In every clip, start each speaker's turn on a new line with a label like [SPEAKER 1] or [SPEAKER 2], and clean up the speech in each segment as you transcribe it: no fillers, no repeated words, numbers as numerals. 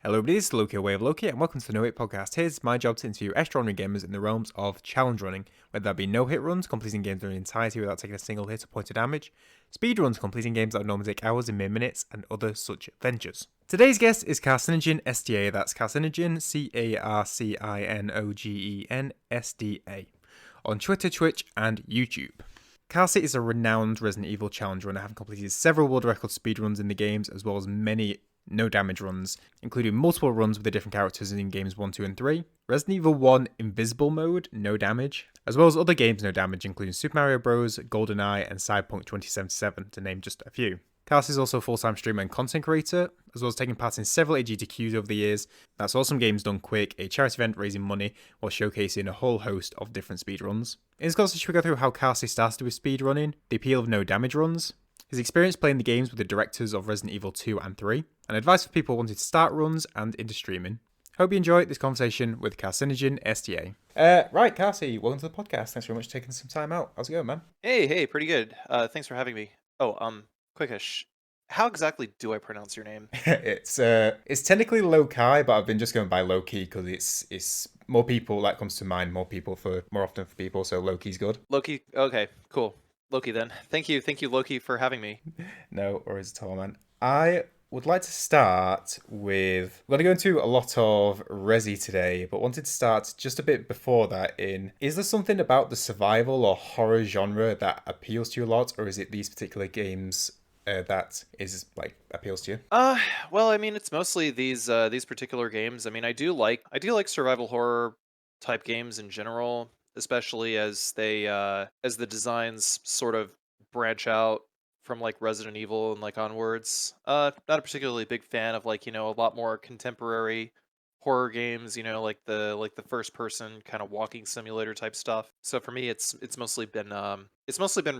[SPEAKER 1] Hello everybody, this is Loci of WayOfLoci and welcome to the No Hit Podcast. Here's my job to interview extraordinary gamers in the realms of challenge running, whether that be no-hit runs, completing games in their entirety without taking a single hit or point of damage, speedruns, completing games that would normally take hours in mere minutes, and other such ventures. Today's guest is CarcinogenSDA, that's Carcinogen, CarcinogenSDA, on Twitter, Twitch, and YouTube. Carci is a renowned Resident Evil challenge runner, having completed several world record speedruns in the games, as well as many no damage runs, including multiple runs with the different characters in games 1, 2, and 3, Resident Evil 1 Invisible Mode, no damage, as well as other games no damage, including Super Mario Bros., GoldenEye, and Cyberpunk 2077, to name just a few. Carci is also a full-time streamer and content creator, as well as taking part in several AGDQs over the years. That's Awesome Games Done Quick, a charity event raising money while showcasing a whole host of different speedruns. In this course, we go through how Carci started with speedrunning, the appeal of no damage runs, his experience playing the games with the directors of Resident Evil 2 and 3, and advice for people wanting to start runs and into streaming. Hope you enjoy this conversation with CarcinogenSDA. Right, Carci, welcome to the podcast. Thanks very much for taking some time out. How's it going, man?
[SPEAKER 2] Hey, pretty good. Thanks for having me. Quickish. How exactly do I pronounce your name?
[SPEAKER 1] It's technically Loci, but I've been just going by Loki because it's more people that comes to mind, more often for people, so Loki's good.
[SPEAKER 2] Loki. Okay, cool. Loki then. Thank you, Loki, for having me.
[SPEAKER 1] No worries at all, man. I would like to start with... We're going to go into a lot of Resi today, but wanted to start just a bit before that in... Is there something about the survival or horror genre that appeals to you a lot, or is it these particular games that is appeals to you?
[SPEAKER 2] Well, I mean, it's mostly these particular games. I mean, I do like survival horror type games in general, especially as as the designs sort of branch out from like Resident Evil and like onwards. Not a particularly big fan of a lot more contemporary horror games, like the first person kind of walking simulator type stuff. So for me it's mostly been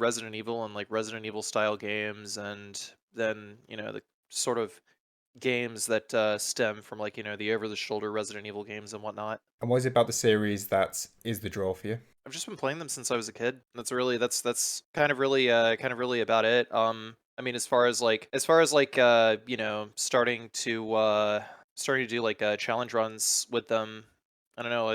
[SPEAKER 2] Resident Evil and like Resident Evil style games, and then, the sort of games that stem from the over the shoulder Resident Evil games and whatnot.
[SPEAKER 1] And what is it about the series that is the draw for you?
[SPEAKER 2] I've just been playing them since I was a kid. That's kind of really about it. I mean, starting to do challenge runs with them. I don't know.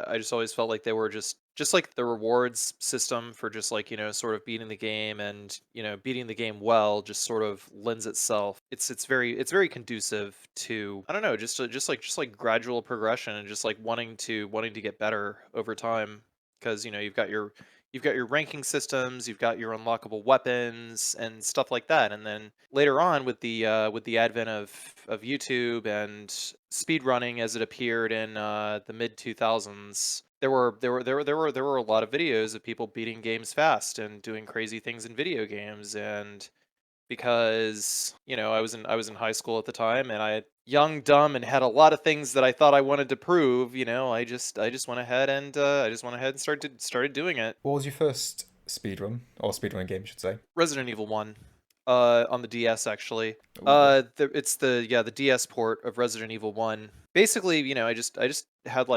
[SPEAKER 2] I just always felt like they were just like the rewards system for just sort of beating the game, and beating the game well just sort of lends itself. It's very conducive to, I don't know, just like gradual progression, and just like wanting to get better over time, because you've got your ranking systems, you've got your unlockable weapons and stuff like that. And then later on, with the advent of YouTube and speedrunning as it appeared in the mid 2000s, there were a lot of videos of people beating games fast and doing crazy things in video games. And because I was in high school at the time, and I young, dumb, and had a lot of things that I thought I wanted to prove. I just went ahead and started doing it.
[SPEAKER 1] What was your first speedrun, or speedrun game, I should say?
[SPEAKER 2] Resident Evil 1, on the DS, actually.
[SPEAKER 1] Ooh.
[SPEAKER 2] It's the DS port of Resident Evil 1. Basically, I just had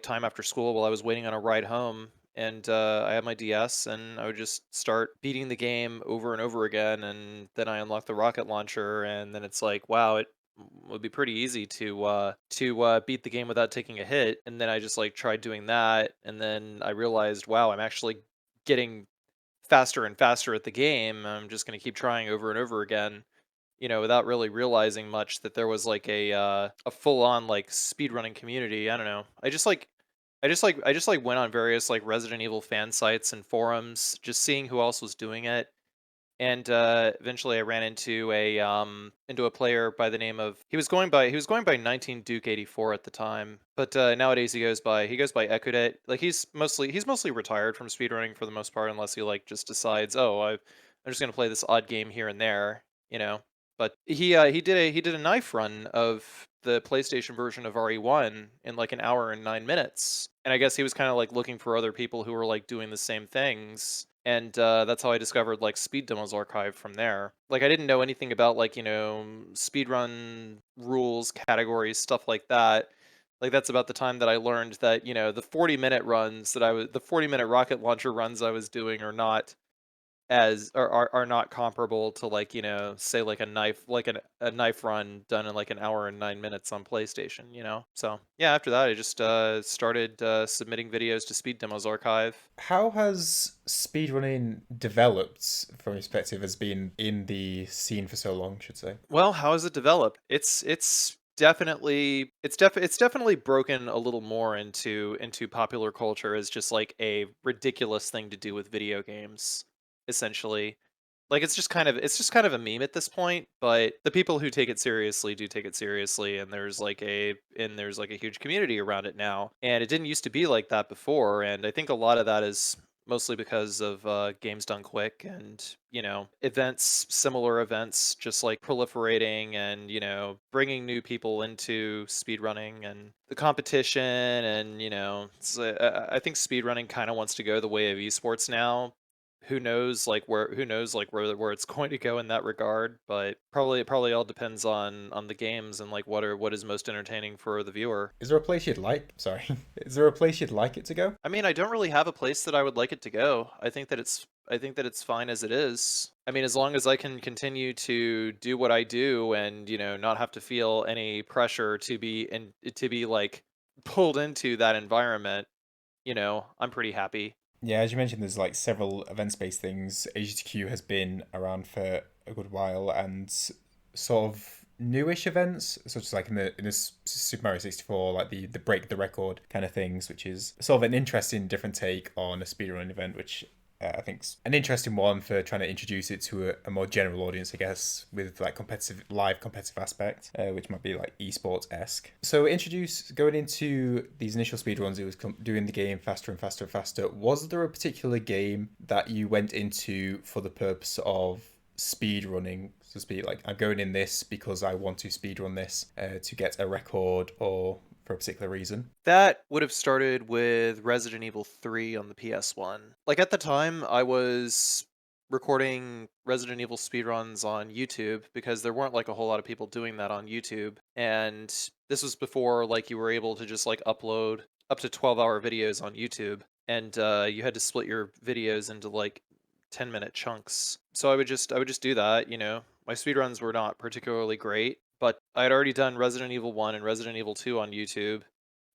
[SPEAKER 2] time after school while I was waiting on a ride home, and I had my DS, and I would just start beating the game over and over again, and then I unlocked the rocket launcher, and then it's like, wow, it would be pretty easy to beat the game without taking a hit. And then I just tried doing that, and then I realized, wow, I'm actually getting faster and faster at the game. I'm just going to keep trying over and over again, without really realizing much that there was a full on speedrunning community. I don't know. I just went on various Resident Evil fan sites and forums, just seeing who else was doing it. And eventually I ran into a player by the name of, he was going by 19 Duke 84 at the time, but nowadays he goes by Ekudet. Like he's mostly retired from speedrunning for the most part, unless he just decides, oh, I'm just gonna play this odd game here and there, you know. But he did a knife run of the PlayStation version of RE1 in like an hour and 9 minutes, and I guess he was kind of looking for other people who were doing the same things. And that's how I discovered Speed Demos Archive from there. I didn't know anything about speedrun rules, categories, stuff like that. That's about the time that I learned that the 40-minute runs that the 40-minute rocket launcher runs I was doing are not as are not comparable to like, say like a knife run done in like an hour and 9 minutes on PlayStation. So yeah, after that I just started submitting videos to Speed Demos Archive.
[SPEAKER 1] How has speedrunning developed from your perspective as being in the scene for so long, should say?
[SPEAKER 2] Well, how has it developed? It's definitely broken a little more into popular culture as just like a ridiculous thing to do with video games, essentially. Like it's just kind of a meme at this point, but the people who take it seriously do take it seriously, and there's like a huge community around it now. And it didn't used to be like that before, and I think a lot of that is mostly because of games done quick and events, similar events, just like proliferating and bringing new people into speedrunning and the competition. And I think speedrunning kind of wants to go the way of esports now. Who knows like where it's going to go in that regard, but probably it probably all depends on the games and like what is most entertaining for the viewer.
[SPEAKER 1] Is there a place you'd like? Sorry, is there a place you'd like it to go?
[SPEAKER 2] I mean, I don't really have a place that I would like it to go. I think that it's fine as it is. I mean, as long as I can continue to do what I do and, not have to feel any pressure to be like pulled into that environment, I'm pretty happy.
[SPEAKER 1] Yeah, as you mentioned, there's like several events-based things. AGDQ has been around for a good while, and sort of newish events, such as like in this Super Mario 64, like the break the record kind of things, which is sort of an interesting, different take on a speedrun event, which I think's an interesting one for trying to introduce it to a more general audience, I guess, with like live competitive aspect, which might be like esports esque. So going into these initial speedruns, it was doing the game faster and faster and faster. Was there a particular game that you went into for the purpose of speed running, so to speak? Like, I'm going in this because I want to speed run this to get a record or for a particular reason?
[SPEAKER 2] That would have started with Resident Evil 3 on the PS1. Like at the time, I was recording Resident Evil speedruns on YouTube because there weren't like a whole lot of people doing that on YouTube. And this was before like you were able to just like upload up to 12-hour videos on YouTube. And you had to split your videos into like 10-minute chunks. So I would just do that. My speedruns were not particularly great, but I had already done Resident Evil 1 and Resident Evil 2 on YouTube.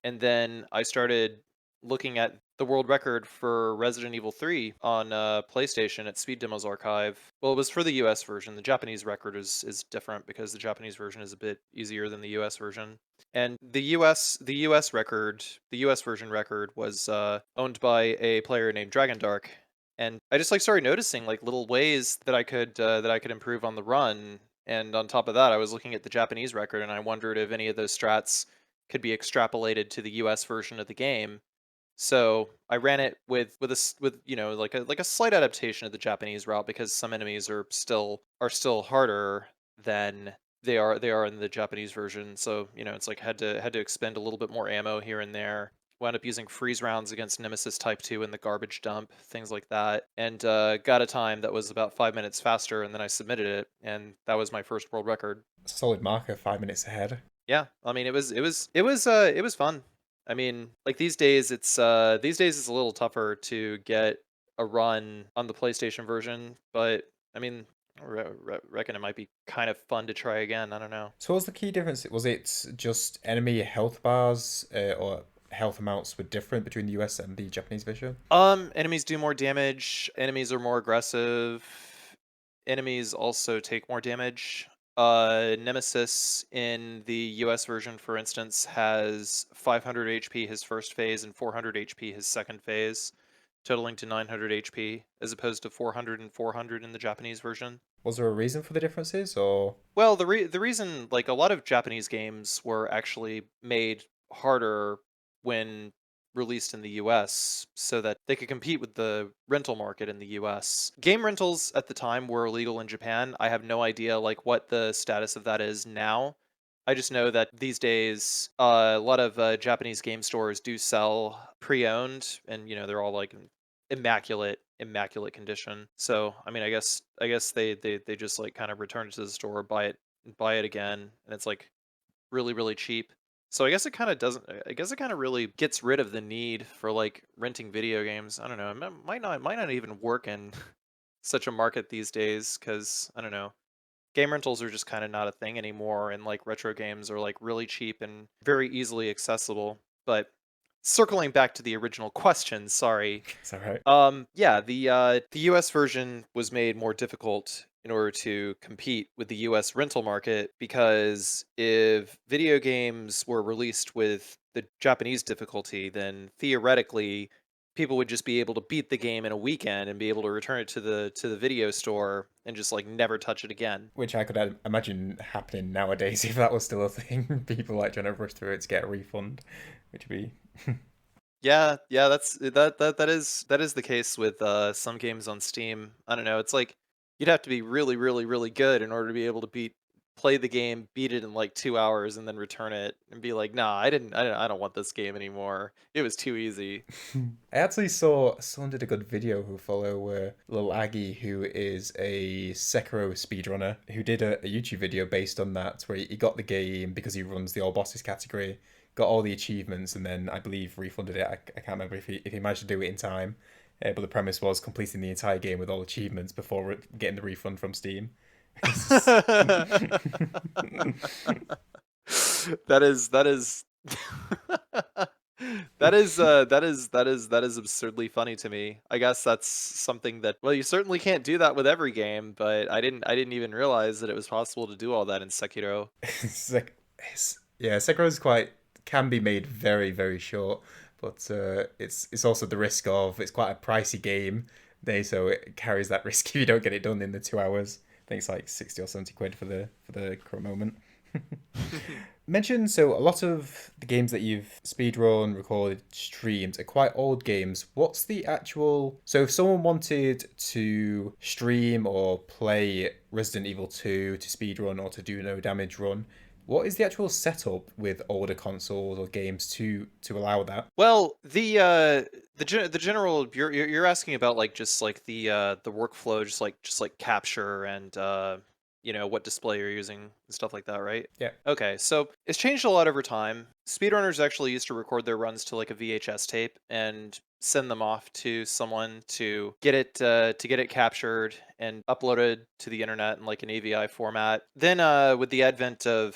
[SPEAKER 2] And then I started looking at the world record for Resident Evil 3 on PlayStation at Speed Demos Archive. Well, it was for the US version. The Japanese record is different because the Japanese version is a bit easier than the US version. And the US version record was owned by a player named Dragon Dark. And I just like started noticing like little ways that I could improve on the run. And on top of that, I was looking at the Japanese record and I wondered if any of those strats could be extrapolated to the US version of the game. So I ran it with like a slight adaptation of the Japanese route because some enemies are still harder than they are in the Japanese version. So it's like had to expend a little bit more ammo here and there. Wound up using freeze rounds against Nemesis Type 2 in the garbage dump, things like that, and got a time that was about 5 minutes faster, and then I submitted it, and that was my first world record.
[SPEAKER 1] Solid marker, 5 minutes ahead.
[SPEAKER 2] Yeah, I mean it was fun. I mean, like these days it's a little tougher to get a run on the PlayStation version, but I mean, reckon it might be kind of fun to try again. I don't know.
[SPEAKER 1] So, what was the key difference? Was it just enemy health bars or health amounts were different between the US and the Japanese version?
[SPEAKER 2] Enemies do more damage. Enemies are more aggressive. Enemies also take more damage. Nemesis in the US version, for instance, has 500 HP his first phase and 400 HP his second phase, totaling to 900 HP, as opposed to 400 and 400 in the Japanese version.
[SPEAKER 1] Was there a reason for the differences, or
[SPEAKER 2] Well, the reason, like a lot of Japanese games were actually made harder when released in the US so that they could compete with the rental market in the US. Game rentals at the time were illegal in Japan. I have no idea like what the status of that is now. I just know that these days a lot of Japanese game stores do sell pre-owned, and they're all like in immaculate condition. So I mean, I guess they just like kind of return it to the store, buy it again, and it's like really really cheap. So I guess it kind of doesn't. I guess it kind of really gets rid of the need for like renting video games. I don't know. It might not even work in such a market these days because I don't know, game rentals are just kind of not a thing anymore, and like retro games are like really cheap and very easily accessible. But circling back to the original question, sorry.
[SPEAKER 1] Is that right?
[SPEAKER 2] Yeah, the US version was made more difficult in order to compete with the US rental market because if video games were released with the Japanese difficulty, then theoretically people would just be able to beat the game in a weekend and be able to return it to the video store and just like never touch it again.
[SPEAKER 1] Which I could imagine happening nowadays if that was still a thing. People like trying to rush through it to get a refund, which would be.
[SPEAKER 2] Yeah, yeah, that is the case with some games on Steam. I don't know. It's like you'd have to be really, really, really good in order to be able to play the game, beat it in like 2 hours, and then return it and be like, nah, I don't want this game anymore. It was too easy.
[SPEAKER 1] I actually saw someone did a good video who follow Lil Aggie, who is a Sekiro speedrunner, who did a YouTube video based on that, where he got the game because he runs the all bosses category, got all the achievements, and then I believe refunded it. I can't remember if he managed to do it in time, but the premise was completing the entire game with all achievements before getting the refund from Steam.
[SPEAKER 2] That is that is absurdly funny to me. I guess that's something that, well, you certainly can't do that with every game, but I didn't even realize that it was possible to do all that in Sekiro.
[SPEAKER 1] Yeah, Sekiro's quite can be made very very short, but it's also the risk of it's quite a pricey game. So it carries that risk if you don't get it done in the 2 hours. I think it's like 60 or 70 quid for the current moment. Mentioned so a lot of the games that you've speedrun, recorded, streamed are quite old games. What's the actual so if someone wanted to stream or play Resident Evil 2 to speedrun or to do no damage run, what is the actual setup with older consoles or games to allow that?
[SPEAKER 2] Well, the general you're asking about like just like the workflow, just like capture and you know what display you're using and stuff like that, right?
[SPEAKER 1] Yeah.
[SPEAKER 2] Okay, so it's changed a lot over time. Speedrunners actually used to record their runs to like a VHS tape and send them off to someone to get it captured and uploaded to the internet in like an AVI format. Then with the advent of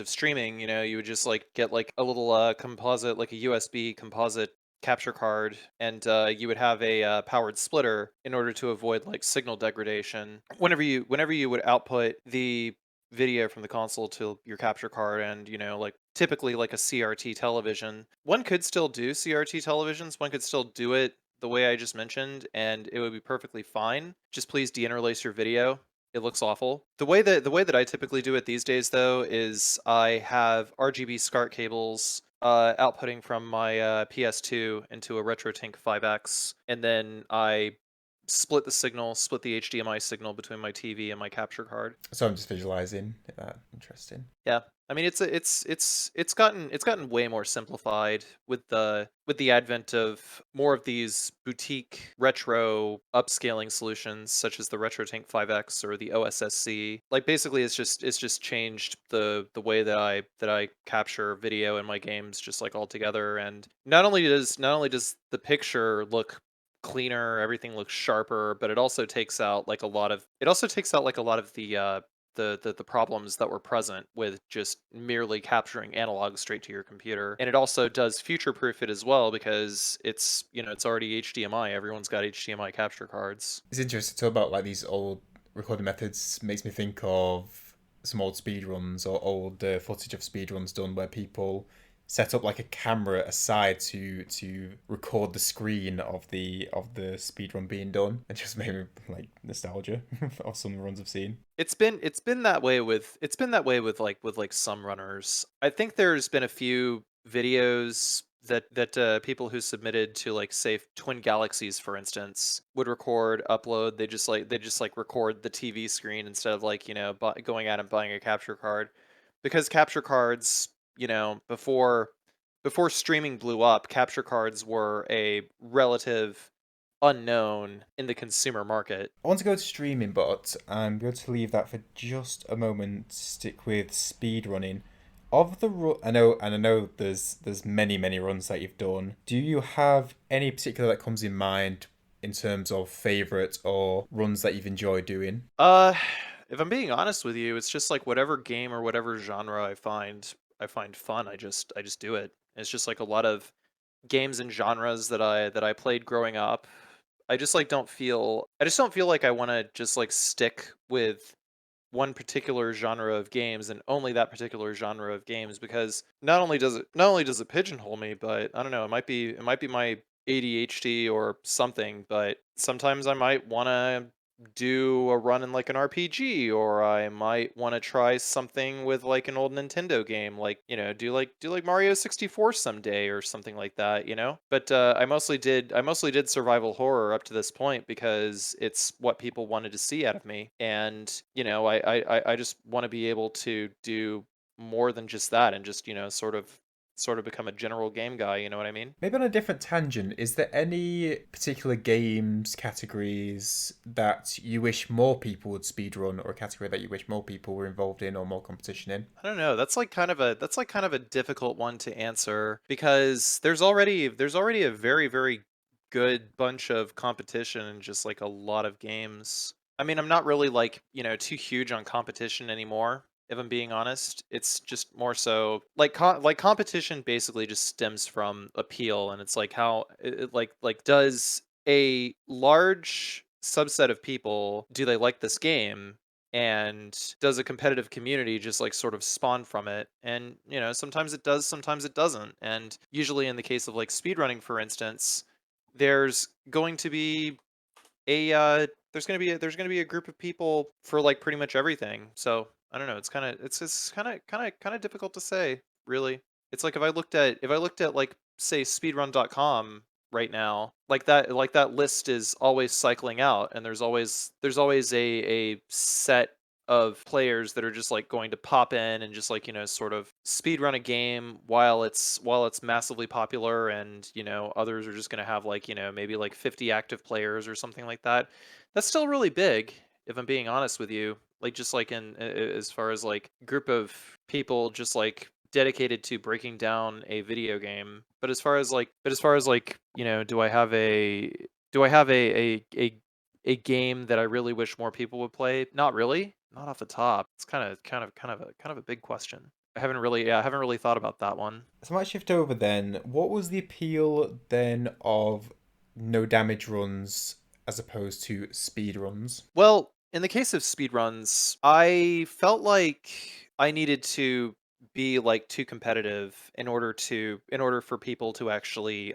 [SPEAKER 2] streaming, you know, you would just like get like a little composite, like a USB composite capture card, and you would have a powered splitter in order to avoid like signal degradation. Whenever you would output the video from the console to your capture card, and you know, like typically like a CRT television, one could still do CRT televisions. One could still do it the way I just mentioned, and it would be perfectly fine. Just please deinterlace your video. It looks awful. The way that I typically do it these days, though, is I have RGB SCART cables outputting from my PS2 into a RetroTink 5X, and then I split the HDMI signal between my TV and my capture card.
[SPEAKER 1] So I'm just visualizing that. Interesting.
[SPEAKER 2] Yeah, I mean it's gotten way more simplified with the advent of more of these boutique retro upscaling solutions such as the RetroTink 5X or the OSSC. Like basically it's just changed the way that I capture video in my games just like altogether. And not only does the picture look cleaner, everything looks sharper, but it also takes out like a lot of the problems that were present with just merely capturing analog straight to your computer. And it also does future proof it as well because it's, you know, it's already HDMI. Everyone's got HDMI capture cards.
[SPEAKER 1] It's interesting to talk about like these old recording methods. Makes me think of some old speedruns or old footage of speedruns done where people set up like a camera aside to record the screen of the speedrun being done. It just made me like nostalgia of some runs I've seen.
[SPEAKER 2] It's been that way with with like some runners. I think there's been a few videos that people who submitted to like say Twin Galaxies for instance would record, upload. They just like record the TV screen instead of like, you know, going out and buying a capture card, because capture cards, you know, before streaming blew up, capture cards were a relative unknown in the consumer market.
[SPEAKER 1] I want to go to streaming, but I'm going to leave that for just a moment. Stick with speedrunning. Of the I know there's many runs that you've done. Do you have any particular that comes in mind in terms of favorite or runs that you've enjoyed doing?
[SPEAKER 2] Uh, if I'm being honest with you, it's just like whatever game or whatever genre I find fun. I just do it. It's just like a lot of games and genres that I played growing up. I just don't feel like I want to just like stick with one particular genre of games and only that particular genre of games, because not only does it pigeonhole me, but I don't know, it might be my ADHD or something, but sometimes I might want to do a run in like an RPG, or I might want to try something with like an old Nintendo game, like, do like Mario 64 someday or something like that, you know? But I mostly did survival horror up to this point because it's what people wanted to see out of me. And, I just want to be able to do more than just that, and just, sort of become a general game guy, you know what I mean?
[SPEAKER 1] Maybe on a different tangent, is there any particular games categories that you wish more people would speedrun, or a category that you wish more people were involved in or more competition in?
[SPEAKER 2] I don't know. That's like kind of a difficult one to answer, because there's already a very good bunch of competition and just like a lot of games. I mean, I'm not really like, too huge on competition anymore, if I'm being honest. It's just more so like like competition basically just stems from appeal, and it's like how like does a large subset of people, do they like this game, and does a competitive community just like sort of spawn from it? And sometimes it does, sometimes it doesn't. And usually in the case of like speedrunning, for instance, there's going to be a there's going to be a group of people for like pretty much everything. So I don't know, it's kind of difficult to say, really. It's like if I looked at like, say, speedrun.com right now, like that list is always cycling out, and there's always a set of players that are just like going to pop in and just like, sort of speed run a game while it's massively popular, and others are just going to have like, maybe like 50 active players or something like that. That's still really big, if I'm being honest with you. Like, just like as far as like group of people just like dedicated to breaking down a video game. But as far as like, do I have a game that I really wish more people would play? Not really. Not off the top. It's kind of a big question. I haven't really thought about that one.
[SPEAKER 1] So I might shift over then. What was the appeal then of no damage runs as opposed to speed runs?
[SPEAKER 2] Well, in the case of speedruns, I felt like I needed to be like too competitive in order for people to actually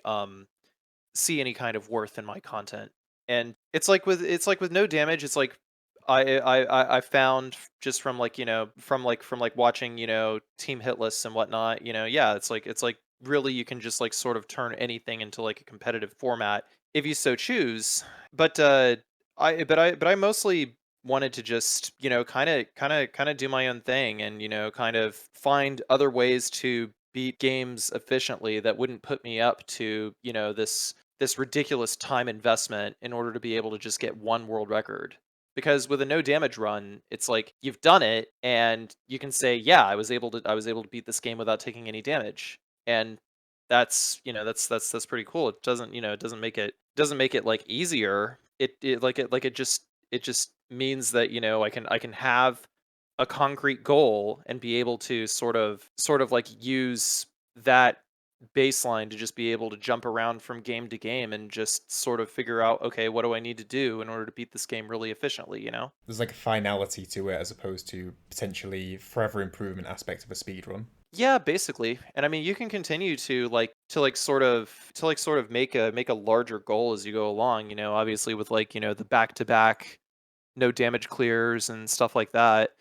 [SPEAKER 2] see any kind of worth in my content. And it's like with no damage, it's like I found just from like, from like watching, team hit lists and whatnot, yeah, it's like really you can just like sort of turn anything into like a competitive format if you so choose. But but I mostly wanted to just, kind of do my own thing, and kind of find other ways to beat games efficiently that wouldn't put me up to, this ridiculous time investment in order to be able to just get one world record. Because with a no damage run, it's like you've done it and you can say, yeah, I was able to beat this game without taking any damage. And that's, that's pretty cool. It doesn't, doesn't make it like easier. It just means that, I can have a concrete goal and be able to sort of like use that baseline to just be able to jump around from game to game and just sort of figure out, okay, what do I need to do in order to beat this game really efficiently, you know?
[SPEAKER 1] There's like a finality to it as opposed to potentially forever improvement aspect of a speed run.
[SPEAKER 2] Yeah, basically. And I mean, you can continue to like sort of make a larger goal as you go along, obviously with like, the back-to-back no damage clears and stuff like that.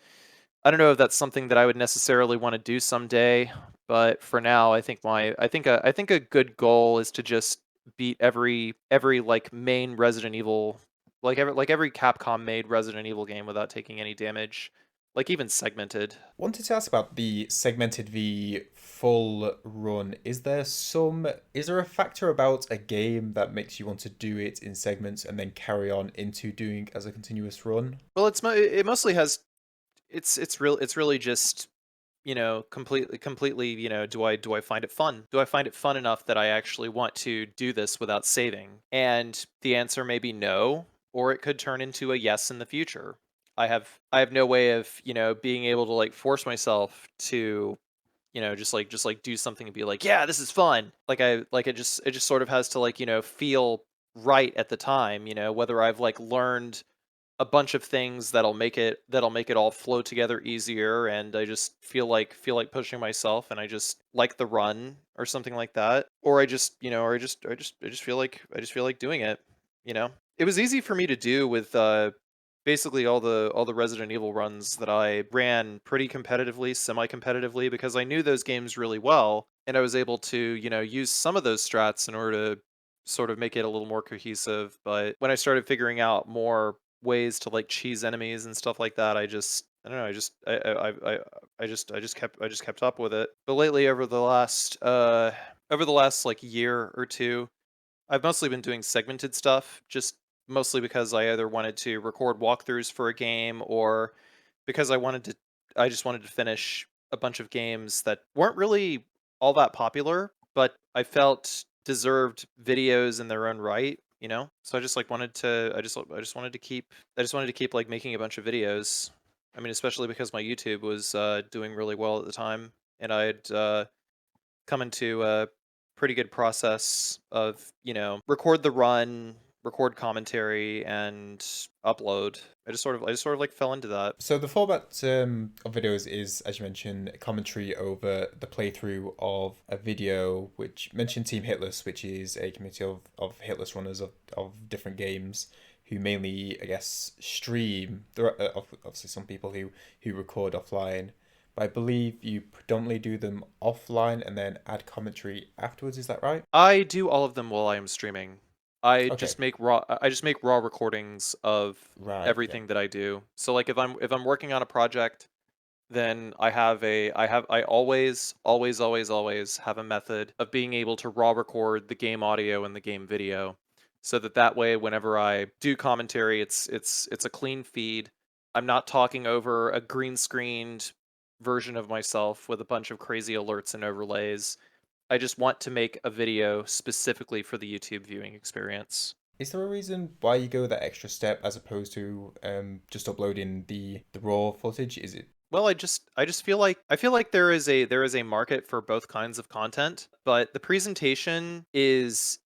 [SPEAKER 2] I don't know if that's something that I would necessarily want to do someday, but for now, I think a good goal is to just beat every like main Resident Evil, like every Capcom made Resident Evil game without taking any damage, like even segmented.
[SPEAKER 1] Wanted to ask about the segmented v full run. Is there a factor about a game that makes you want to do it in segments and then carry on into doing as a continuous run?
[SPEAKER 2] Well, it mostly has it's really just completely, do I find it fun? Do I find it fun enough that I actually want to do this without saving? And the answer may be no, or it could turn into a yes in the future. I have no way of, being able to like force myself to, just like do something and be like, yeah, this is fun. It just sort of has to like, feel right at the time, whether I've like learned a bunch of things that'll make it all flow together easier, and I just feel like pushing myself, and I just like the run or something like that, or I just feel like doing it. It was easy for me to do with basically all the Resident Evil runs that I ran pretty competitively, semi-competitively, because I knew those games really well, and I was able to use some of those strats in order to sort of make it a little more cohesive. But when I started figuring out more ways to like cheese enemies and stuff like that, I don't know, I just kept up with it. But lately, over the last like year or two, I've mostly been doing segmented stuff, just mostly because I either wanted to record walkthroughs for a game, or because I just wanted to finish a bunch of games that weren't really all that popular, but I felt deserved videos in their own right, So I just like wanted to I just wanted to keep like making a bunch of videos. I mean, especially because my YouTube was doing really well at the time, and I had come into a pretty good process of, record the run, record commentary, and upload. I just sort of like fell into that.
[SPEAKER 1] So the format of videos is, as you mentioned, a commentary over the playthrough of a video, which mentioned Team Hitless, which is a community of Hitless runners of different games who mainly, I guess, stream. There are obviously some people who record offline, but I believe you predominantly do them offline and then add commentary afterwards. Is that right?
[SPEAKER 2] I do all of them while I am streaming. I
[SPEAKER 1] Okay,
[SPEAKER 2] just make raw recordings of
[SPEAKER 1] right, yeah.
[SPEAKER 2] everything that I do. So like if I'm working on a project, then I always have a method of being able to raw record the game audio and the game video, so that way whenever I do commentary, it's a clean feed. I'm not talking over a green screened version of myself with a bunch of crazy alerts and overlays. I just want to make a video specifically for the YouTube viewing experience.
[SPEAKER 1] Is there a reason why you go that extra step as opposed to just uploading the raw footage? Is it
[SPEAKER 2] Well, I just feel like there is a market for both kinds of content, but the presentation is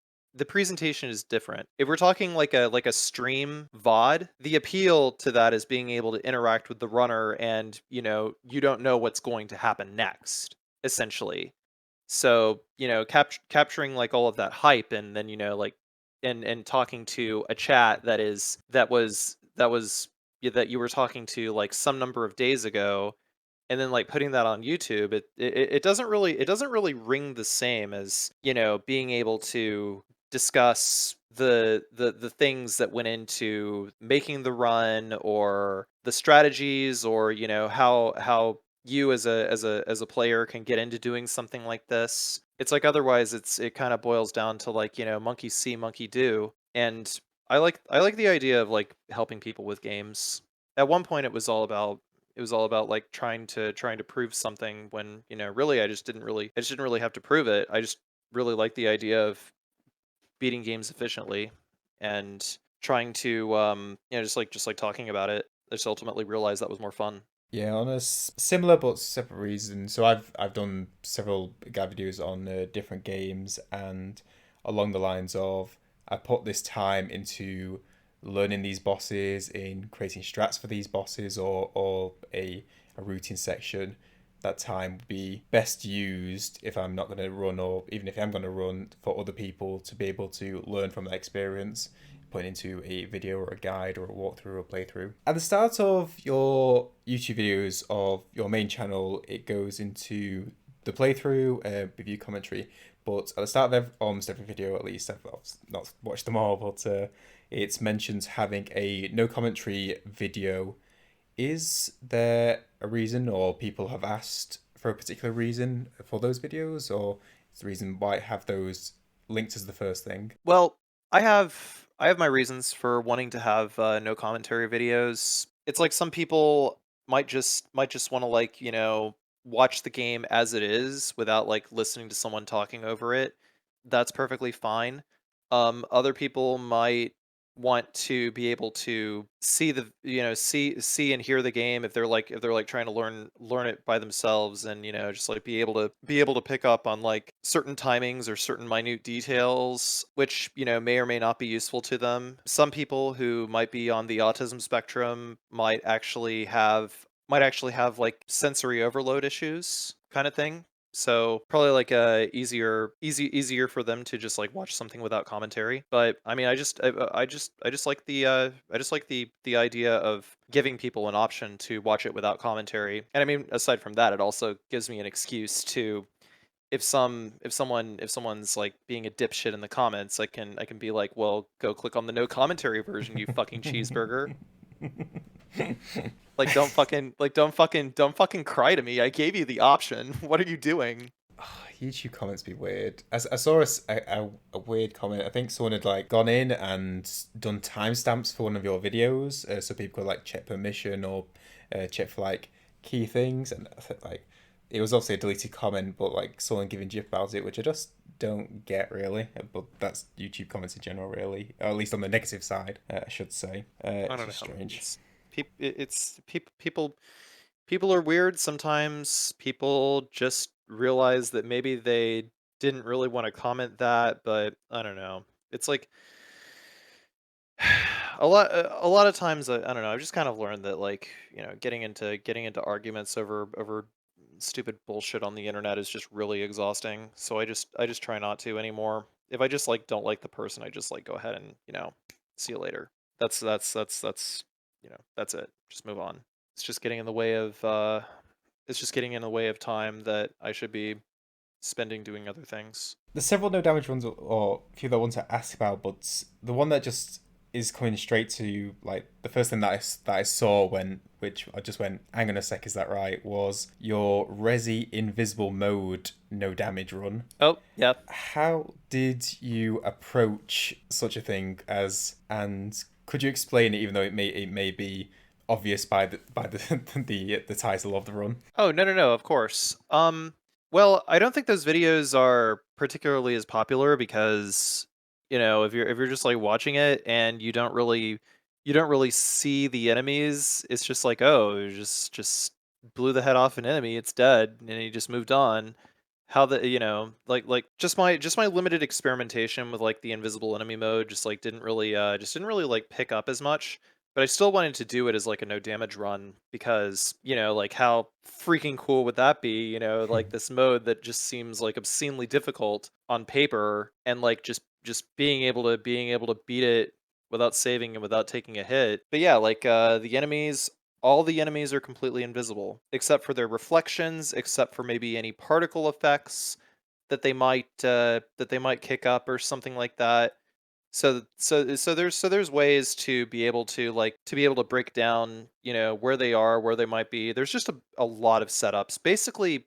[SPEAKER 2] different. If we're talking like a stream VOD, the appeal to that is being able to interact with the runner, and you don't know what's going to happen next, essentially. So, capturing like all of that hype, and then like and talking to a chat that was yeah, that you were talking to like some number of days ago, and then like putting that on YouTube, it doesn't really ring the same as, being able to discuss the things that went into making the run, or the strategies, or how you as a player can get into doing something like this. It's like otherwise it kind of boils down to like, monkey see, monkey do. And I like the idea of like helping people with games. At one point it was all about like trying to prove something, when really I just didn't really have to prove it. I just really like the idea of beating games efficiently, and trying to just like talking about it. I just ultimately realized that was more fun.
[SPEAKER 1] Yeah, on a similar but separate reason. So I've done several guide videos on different games, and along the lines of I put this time into learning these bosses, in creating strats for these bosses, or a routine section. That time would be best used if I'm not going to run, or even if I'm going to run, for other people to be able to learn from that experience, put into a video or a guide or a walkthrough or playthrough. At the start of your YouTube videos of your main channel, it goes into the playthrough, review commentary. But at the start of almost every video, at least, I've not watched them all, but it mentions having a no commentary video. Is there a reason, or people have asked for a particular reason for those videos, or is the reason why I have those linked as the first thing?
[SPEAKER 2] Well, I have my reasons for wanting to have no commentary videos. It's like some people might just want to like, watch the game as it is without like listening to someone talking over it, that's perfectly fine. Other people might want to be able to see the see and hear the game if they're like trying to learn it by themselves, and just like be able to pick up on like certain timings or certain minute details, which may or may not be useful to them. Some people who might be on the autism spectrum might actually have like sensory overload issues kind of thing. So probably like easier for them to just like watch something without commentary. But I mean, I just like the idea of giving people an option to watch it without commentary. And I mean, aside from that, it also gives me an excuse to, if someone's like being a dipshit in the comments, I can be like, well, go click on the no commentary version, you fucking cheeseburger. Like, don't fucking cry to me. I gave you the option. What are you doing?
[SPEAKER 1] YouTube comments be weird. I saw a weird comment. I think someone had like gone in and done timestamps for one of your videos, so people could like check permission or check for like key things. And I think like it was obviously a deleted comment, but like someone giving GIF about it, which I just don't get really. But that's YouTube comments in general, really, or at least on the negative side, I should say.
[SPEAKER 2] I
[SPEAKER 1] It's
[SPEAKER 2] don't know.
[SPEAKER 1] just strange.
[SPEAKER 2] It's people are weird sometimes. People just realize that maybe they didn't really want to comment that, but I don't know. It's like a lot of times I don't know. I've just kind of learned that like getting into arguments over stupid bullshit on the internet is just really exhausting. So I just try not to anymore. If I just like don't like the person, I just like go ahead and see you later. That's it. Just move on. It's just getting in the way of time that I should be spending doing other things.
[SPEAKER 1] There's several no damage ones, or a few that I want to ask about, but the one that just is coming straight to like the first thing that I saw when, which I just went, hang on a sec, is that right? Was your Resi invisible mode no damage run?
[SPEAKER 2] Oh, yeah.
[SPEAKER 1] How did you approach such a thing as, and could you explain it, even though it may be obvious by the the title of the run?
[SPEAKER 2] Oh, no, no, no, of course. Well, I don't think those videos are particularly as popular because, if you're just like watching it and you don't really see the enemies, it's just like, oh, you just blew the head off an enemy, it's dead, and he just moved on. How the like just my limited experimentation with like the invisible enemy mode just didn't really like pick up as much, but I still wanted to do it as like a no damage run because, like how freaking cool would that be, like this mode that just seems like obscenely difficult on paper, and like just being able to beat it without saving and without taking a hit. But yeah, like all the enemies are completely invisible except for their reflections, except for maybe any particle effects that they might kick up or something like that. So there's ways to be able to break down, where they are, where they might be. There's just a lot of setups. Basically,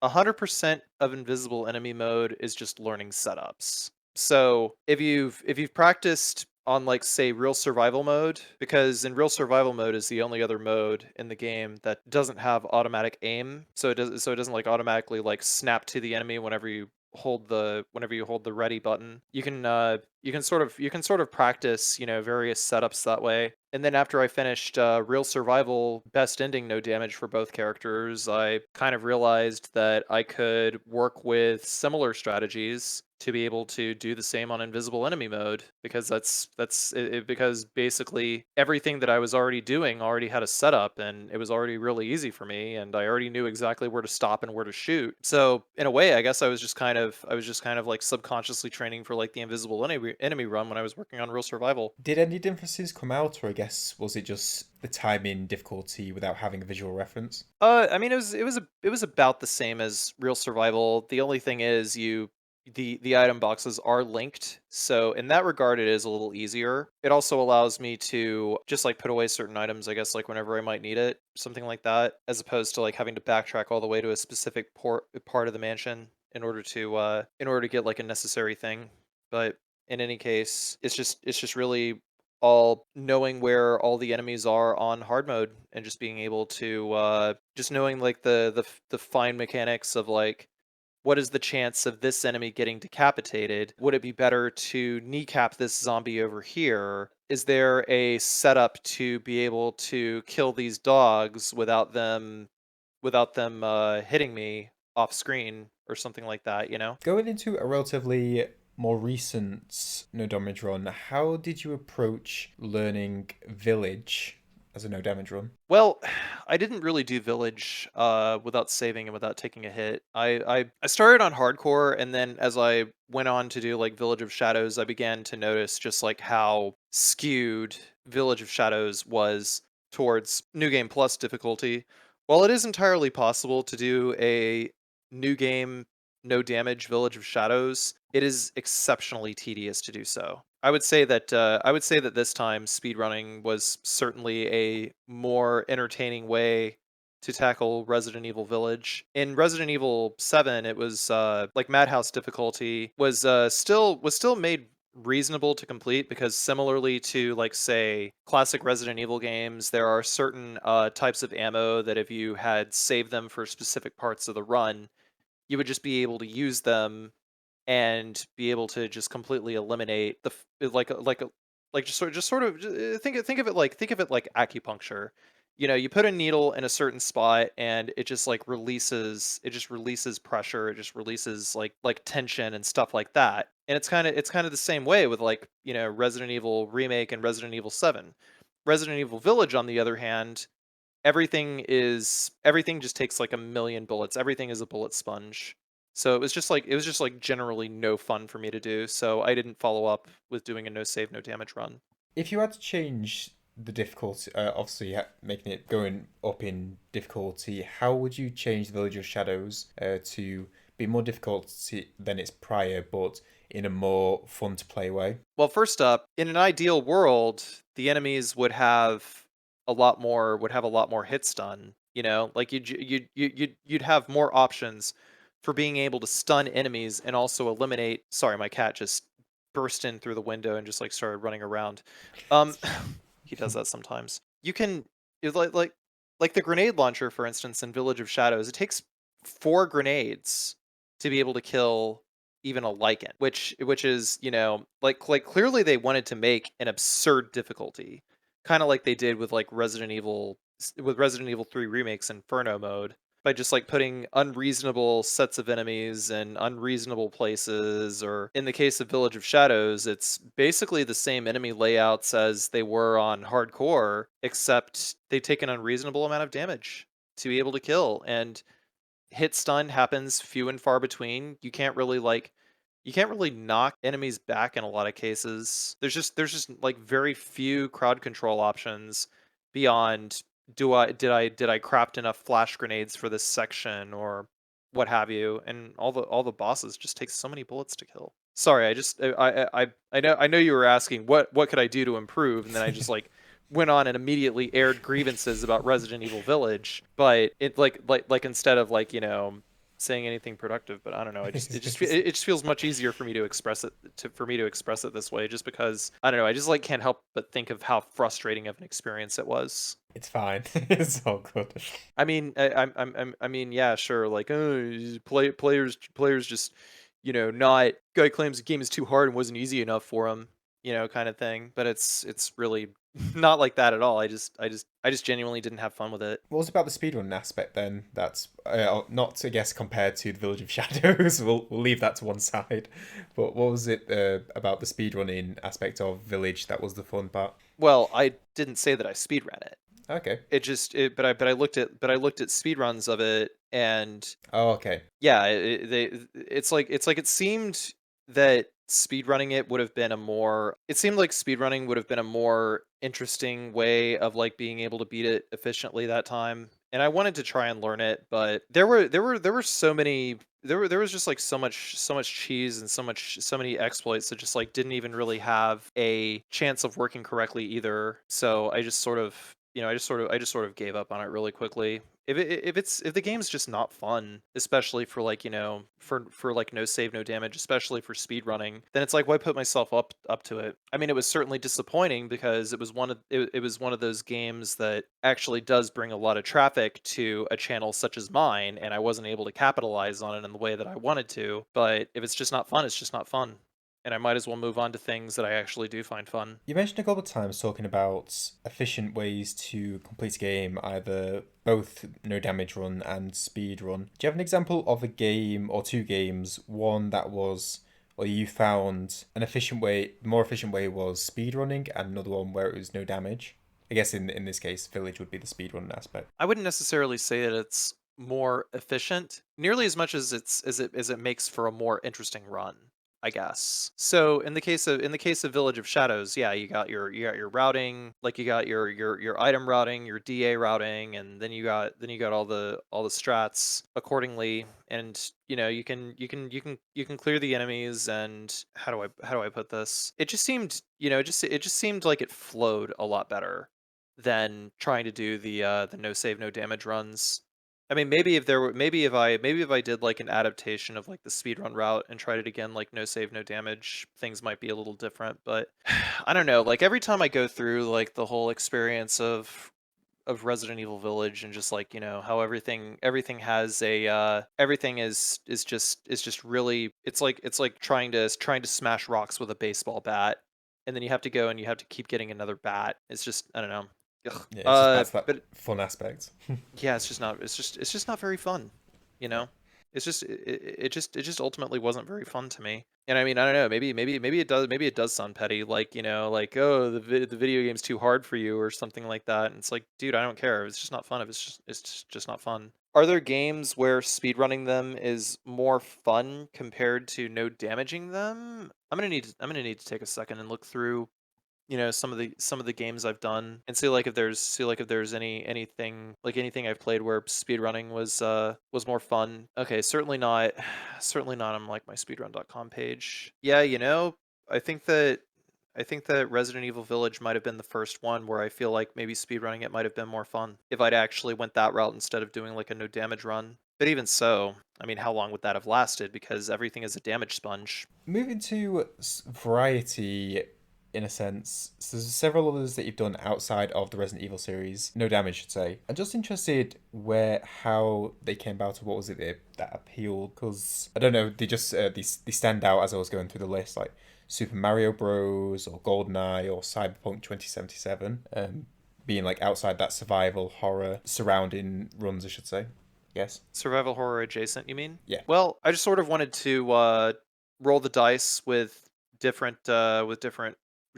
[SPEAKER 2] 100% of invisible enemy mode is just learning setups. So if you've practiced on like say real survival mode, because in real survival mode is the only other mode in the game that doesn't have automatic aim, so it doesn't like automatically like snap to the enemy whenever you hold the ready button. You can sort of practice, various setups that way. And then after I finished real survival best ending no damage for both characters, I kind of realized that I could work with similar strategies to be able to do the same on invisible enemy mode, because because basically everything that I was already doing already had a setup, and it was already really easy for me, and I already knew exactly where to stop and where to shoot. So in a way, I guess I was just kind of like subconsciously training for like the invisible enemy run when I was working on real survival.
[SPEAKER 1] Did any differences come out, or I guess was it just the timing difficulty without having a visual reference?
[SPEAKER 2] I mean, it was about the same as real survival. The only thing is the item boxes are linked, so in that regard, it is a little easier. It also allows me to just like put away certain items, I guess, like whenever I might need it, something like that, as opposed to like having to backtrack all the way to a specific part of the mansion in order to get like a necessary thing. But in any case, it's just really all knowing where all the enemies are on hard mode and just being able to just knowing like the fine mechanics of like what is the chance of this enemy getting decapitated? Would it be better to kneecap this zombie over here? Is there a setup to be able to kill these dogs without them hitting me off screen or something like that, you know?
[SPEAKER 1] Going into a relatively more recent no damage run, how did you approach learning Village as a no damage run?
[SPEAKER 2] Well, I didn't really do Village without saving and without taking a hit. I started on hardcore, and then as I went on to do like Village of Shadows, I began to notice just like how skewed Village of Shadows was towards New Game Plus difficulty. While it is entirely possible to do a new game no damage Village of Shadows, it is exceptionally tedious to do so. I would say that this time speedrunning was certainly a more entertaining way to tackle Resident Evil Village. In Resident Evil 7, it was like Madhouse difficulty was still made reasonable to complete because similarly to like say classic Resident Evil games, there are certain types of ammo that if you had saved them for specific parts of the run, you would just be able to use them and be able to just completely eliminate like think of it like acupuncture. You know, you put a needle in a certain spot and it just releases pressure, it just releases like tension and stuff like that. And it's kind of the same way with like, Resident Evil Remake and Resident Evil 7. Resident Evil Village on the other hand, everything just takes like a million bullets. Everything is a bullet sponge. So it was just like generally no fun for me to do. So I didn't follow up with doing a no save, no damage run.
[SPEAKER 1] If you had to change the difficulty, obviously making it going up in difficulty, how would you change the Village of Shadows to be more difficult than its prior, but in a more fun to play way?
[SPEAKER 2] Well, first up, in an ideal world, the enemies would have a lot more hit stun. You know, like you'd have more options for being able to stun enemies and also eliminate. Sorry, my cat just burst in through the window and just like started running around. Um, he does that sometimes. You can it's like the grenade launcher, for instance, in Village of Shadows. It takes 4 grenades to be able to kill even a lichen, which is, like clearly they wanted to make an absurd difficulty, kind of like they did with like Resident Evil 3 Remakes Inferno mode, by just like putting unreasonable sets of enemies in unreasonable places, or in the case of Village of Shadows, it's basically the same enemy layouts as they were on hardcore, except they take an unreasonable amount of damage to be able to kill. And hit stun happens few and far between. You can't really knock enemies back in a lot of cases. There's just like very few crowd control options beyond did I craft enough flash grenades for this section or what have you, and all the bosses just take so many bullets to kill. Sorry, I know you were asking what could I do to improve, and then I just like went on and immediately aired grievances about Resident Evil Village, but it like instead of like, saying anything productive, but I don't know. It just feels much easier for me to express it this way, just because I don't know. I just like can't help but think of how frustrating of an experience it was.
[SPEAKER 1] It's fine. It's all good.
[SPEAKER 2] I mean, I mean, yeah, sure. Like, players just, not guy claims the game is too hard and wasn't easy enough for him, kind of thing. But it's really not like that at all. I just genuinely didn't have fun with it.
[SPEAKER 1] What was about the speedrun aspect then? That's not, I guess, compared to the Village of Shadows. We'll leave that to one side. But what was it about the speedrunning aspect of Village that was the fun part?
[SPEAKER 2] Well, I didn't say that I speedran it.
[SPEAKER 1] Okay.
[SPEAKER 2] But I looked at speedruns of it, and
[SPEAKER 1] Oh, okay.
[SPEAKER 2] yeah, it's like it seemed that speedrunning it would have been a more it seemed like speedrunning would have been a more interesting way of like being able to beat it efficiently that time. And I wanted to try and learn it, but there were so many there was just like so much cheese and so many exploits that just like didn't even really have a chance of working correctly either. So I just sort of gave up on it really quickly. if the game's just not fun, especially for like, for like no save, no damage, especially for speed running, then it's like, why put myself up to it? I mean, it was certainly disappointing because it was one of those games that actually does bring a lot of traffic to a channel such as mine, and I wasn't able to capitalize on it in the way that I wanted to. But if it's just not fun, it's just not fun. And I might as well move on to things that I actually do find fun.
[SPEAKER 1] You mentioned a couple of times talking about efficient ways to complete a game, either both no damage run and speed run. Do you have an example of a game or two games, one that was, or you found an efficient way, the more efficient way was speed running, and another one where it was no damage? I guess in this case, Village would be the speed run aspect.
[SPEAKER 2] I wouldn't necessarily say that it's more efficient, nearly as much as it makes for a more interesting run, I guess. So in the case of Village of Shadows, yeah, you got your routing, like you got your item routing, your DA routing, and then you got all the strats accordingly, and you can clear the enemies. And how do I put this? It just seemed, it just seemed like it flowed a lot better than trying to do the no save, no damage runs. I mean, maybe if there were, maybe if I did like an adaptation of like the speedrun route and tried it again, like no save, no damage, things might be a little different. But I don't know. Like every time I go through like the whole experience of Resident Evil Village, and just like, how everything has a everything is just really, it's like trying to smash rocks with a baseball bat, and then you have to go and you have to keep getting another bat. It's just, I don't know. Ugh.
[SPEAKER 1] Yeah, it's just that's that
[SPEAKER 2] But
[SPEAKER 1] fun aspect.
[SPEAKER 2] yeah, it's just not very fun, you
[SPEAKER 1] Yeah.
[SPEAKER 2] know? It just ultimately wasn't very fun to me. And I mean, I don't know, maybe it does sound petty, like, like, oh, the video game's too hard for you or something like that. And it's like, dude, I don't care. It's just not fun if it's just not fun. Are there games where speedrunning them is more fun compared to no damaging them? I'm gonna need to take a second and look through, some of the games I've done, and see like if there's anything I've played where speedrunning was more fun. Okay, certainly not certainly not on like my speedrun.com page. Yeah, I think that I think that Resident Evil Village might have been the first one where I feel like maybe speedrunning it might have been more fun if I'd actually went that route instead of doing like a no damage run. But even so, I mean, how long would that have lasted? Because everything is a damage sponge.
[SPEAKER 1] Moving to variety, in a sense, so there's several others that you've done outside of the Resident Evil series. No damage, should say. I'm just interested how they came about, or what was it that appealed? Because I don't know, they just they stand out as I was going through the list, like Super Mario Bros. Or GoldenEye or Cyberpunk 2077, being like outside that survival horror surrounding runs, I should say. Yes.
[SPEAKER 2] Survival horror adjacent, you mean?
[SPEAKER 1] Yeah.
[SPEAKER 2] Well, I just sort of wanted to roll the dice with different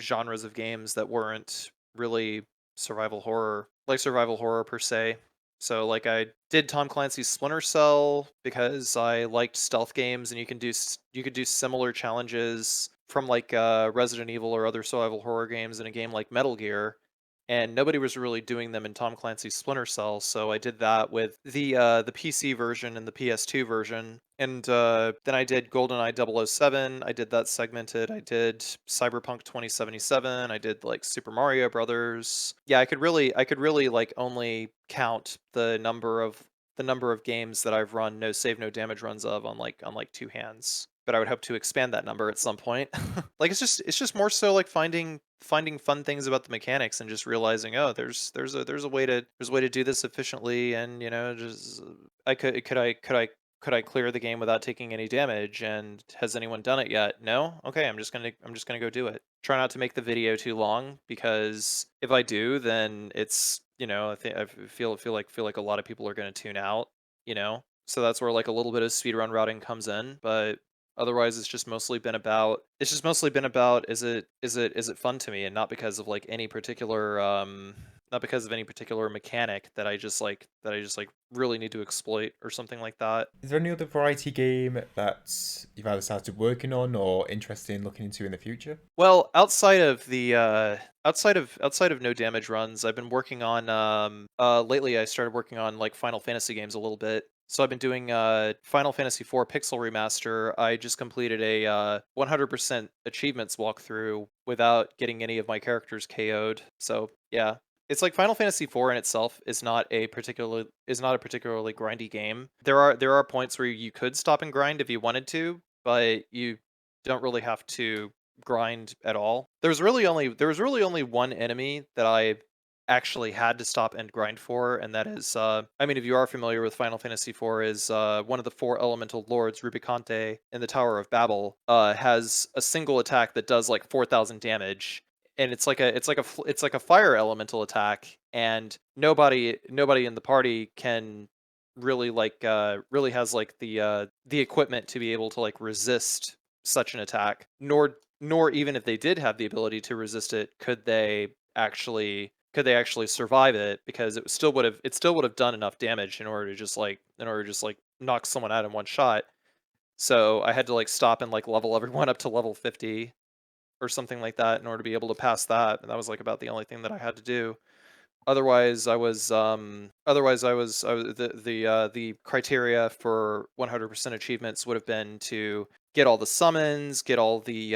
[SPEAKER 2] genres of games that weren't really survival horror per se. So like I did Tom Clancy's Splinter Cell because I liked stealth games, and you could do similar challenges from like Resident Evil or other survival horror games in a game like Metal Gear, and nobody was really doing them in Tom Clancy's Splinter Cell, so I did that with the PC version and the PS2 version. And then I did GoldenEye 007. I did that segmented. I did Cyberpunk 2077. I did like Super Mario Brothers. Yeah, I could really like only count the number of games that I've run no save, no damage runs of on like two hands. But I would hope to expand that number at some point. Like it's just more so like finding fun things about the mechanics, and just realizing, oh, there's a way to do this efficiently. And just I could I clear the game without taking any damage? And has anyone done it yet? No? Okay, I'm just gonna go do it. Try not to make the video too long, because if I do, then it's, I think I feel like a lot of people are gonna tune out, So that's where like a little bit of speedrun routing comes in. But otherwise, it's just mostly been about, is it fun to me, and not because of like any particular not because of any particular mechanic that I just like really need to exploit or something like that.
[SPEAKER 1] Is there any other variety game that you've either started working on or interested in looking into in the future?
[SPEAKER 2] Well, outside of the outside of no damage runs, I've been working on lately I started working on like Final Fantasy games a little bit. So I've been doing Final Fantasy IV Pixel Remaster. I just completed a 100% achievements walkthrough without getting any of my characters KO'd. So, yeah. It's like Final Fantasy IV in itself is not a particularly grindy game. There are points where you could stop and grind if you wanted to, but you don't really have to grind at all. There was really only one enemy that I actually had to stop and grind for, and that is I mean, if you are familiar with Final Fantasy IV, is one of the four elemental lords, Rubicante, in the Tower of Babel, has a single attack that does like 4,000 damage, and it's like a fire elemental attack, and nobody in the party can really really has like the equipment to be able to like resist such an attack, nor even if they did have the ability to resist it, could they actually survive it, because it still would have done enough damage in order to just like knock someone out in one shot. So I had to like stop and like level everyone up to level 50 or something like that in order to be able to pass that, and that was like about the only thing that I had to do. Otherwise, the criteria for 100% achievements would have been to get all the summons, get all the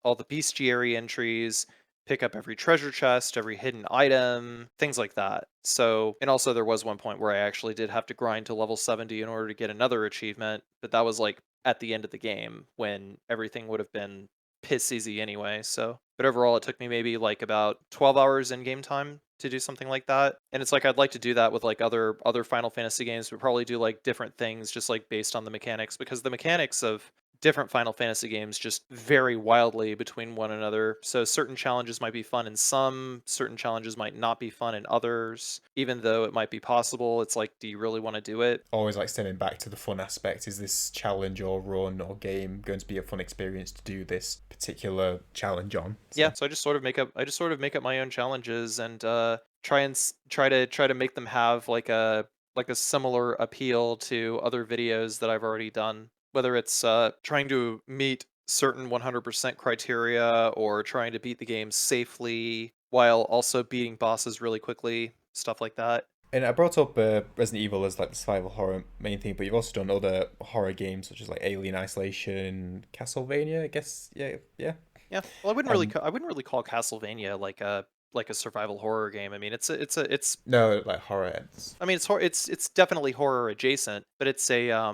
[SPEAKER 2] bestiary entries, pick up every treasure chest, every hidden item, things like that. So, and also there was one point where I actually did have to grind to level 70 in order to get another achievement, but that was like at the end of the game when everything would have been piss easy anyway. So, but overall, it took me maybe like about 12 hours in game time to do something like that. And it's like I'd like to do that with like other Final Fantasy games, but probably do like different things just like based on the mechanics, because the mechanics of different Final Fantasy games just vary wildly between one another. So certain challenges might be fun in some, certain challenges might not be fun in others. Even though it might be possible, it's like, do you really want to do it?
[SPEAKER 1] Always like stemming back to the fun aspect. Is this challenge or run or game going to be a fun experience to do this particular challenge on?
[SPEAKER 2] Yeah,
[SPEAKER 1] So
[SPEAKER 2] so I just sort of make up my own challenges, and try to make them have like a similar appeal to other videos that I've already done. Whether it's trying to meet certain 100% criteria, or trying to beat the game safely while also beating bosses really quickly, stuff like that.
[SPEAKER 1] and I brought up Resident Evil as like the survival horror main thing, but you've also done other horror games such as like Alien Isolation, Castlevania, I guess. Yeah, yeah.
[SPEAKER 2] Yeah, well,
[SPEAKER 1] Um,
[SPEAKER 2] I wouldn't really call Castlevania like a survival horror game. I mean, it's
[SPEAKER 1] no, like horror ends.
[SPEAKER 2] I mean, it's definitely horror adjacent, but it's a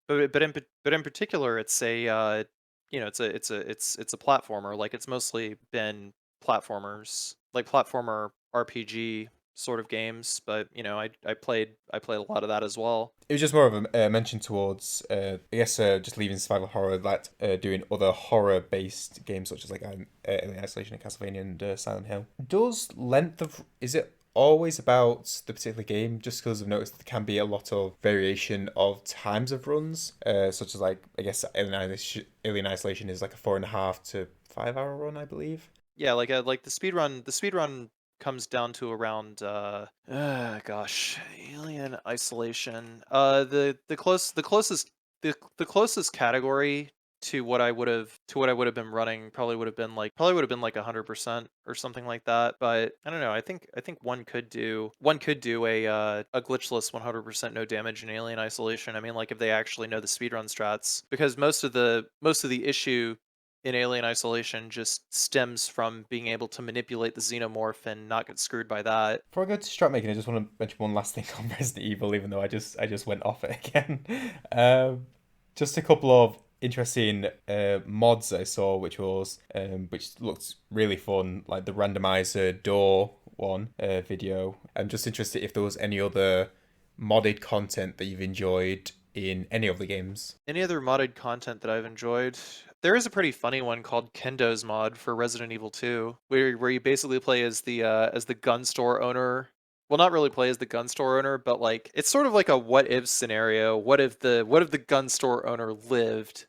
[SPEAKER 2] but in particular, it's a it's a platformer. Like, it's mostly been platformers, like platformer RPG sort of games. But I played a lot of that as well.
[SPEAKER 1] It was just more of a mention towards, I guess, just leaving survival horror, that doing other horror-based games such as like Alien Isolation and Castlevania and Silent Hill. Does length of is it always about the particular game? Just because I've noticed there can be a lot of variation of times of runs, such as like I guess Alien Isolation is like a 4.5 to 5 hour run, I believe.
[SPEAKER 2] Yeah, like the speedrun comes down to around gosh, Alien Isolation. The closest category to what I would have been running probably would have been like 100% or something like that. But I don't know. I think one could do a glitchless 100% no damage in Alien Isolation. I mean, like, if they actually know the speedrun strats, because most of the issue in Alien Isolation just stems from being able to manipulate the xenomorph and not get screwed by that.
[SPEAKER 1] Before I go to strat making, I just want to mention one last thing on Resident Evil, even though I just went off it again. Um, just a couple of interesting mods I saw, which looked really fun, like the randomizer door one video. I'm just interested if there was any other modded content that you've enjoyed in any of the games.
[SPEAKER 2] Any other modded content that I've enjoyed? There is a pretty funny one called Kendo's mod for Resident Evil 2, where you basically play as the gun store owner. Well, not really play as the gun store owner, but like it's sort of like a what if scenario. What if the gun store owner lived,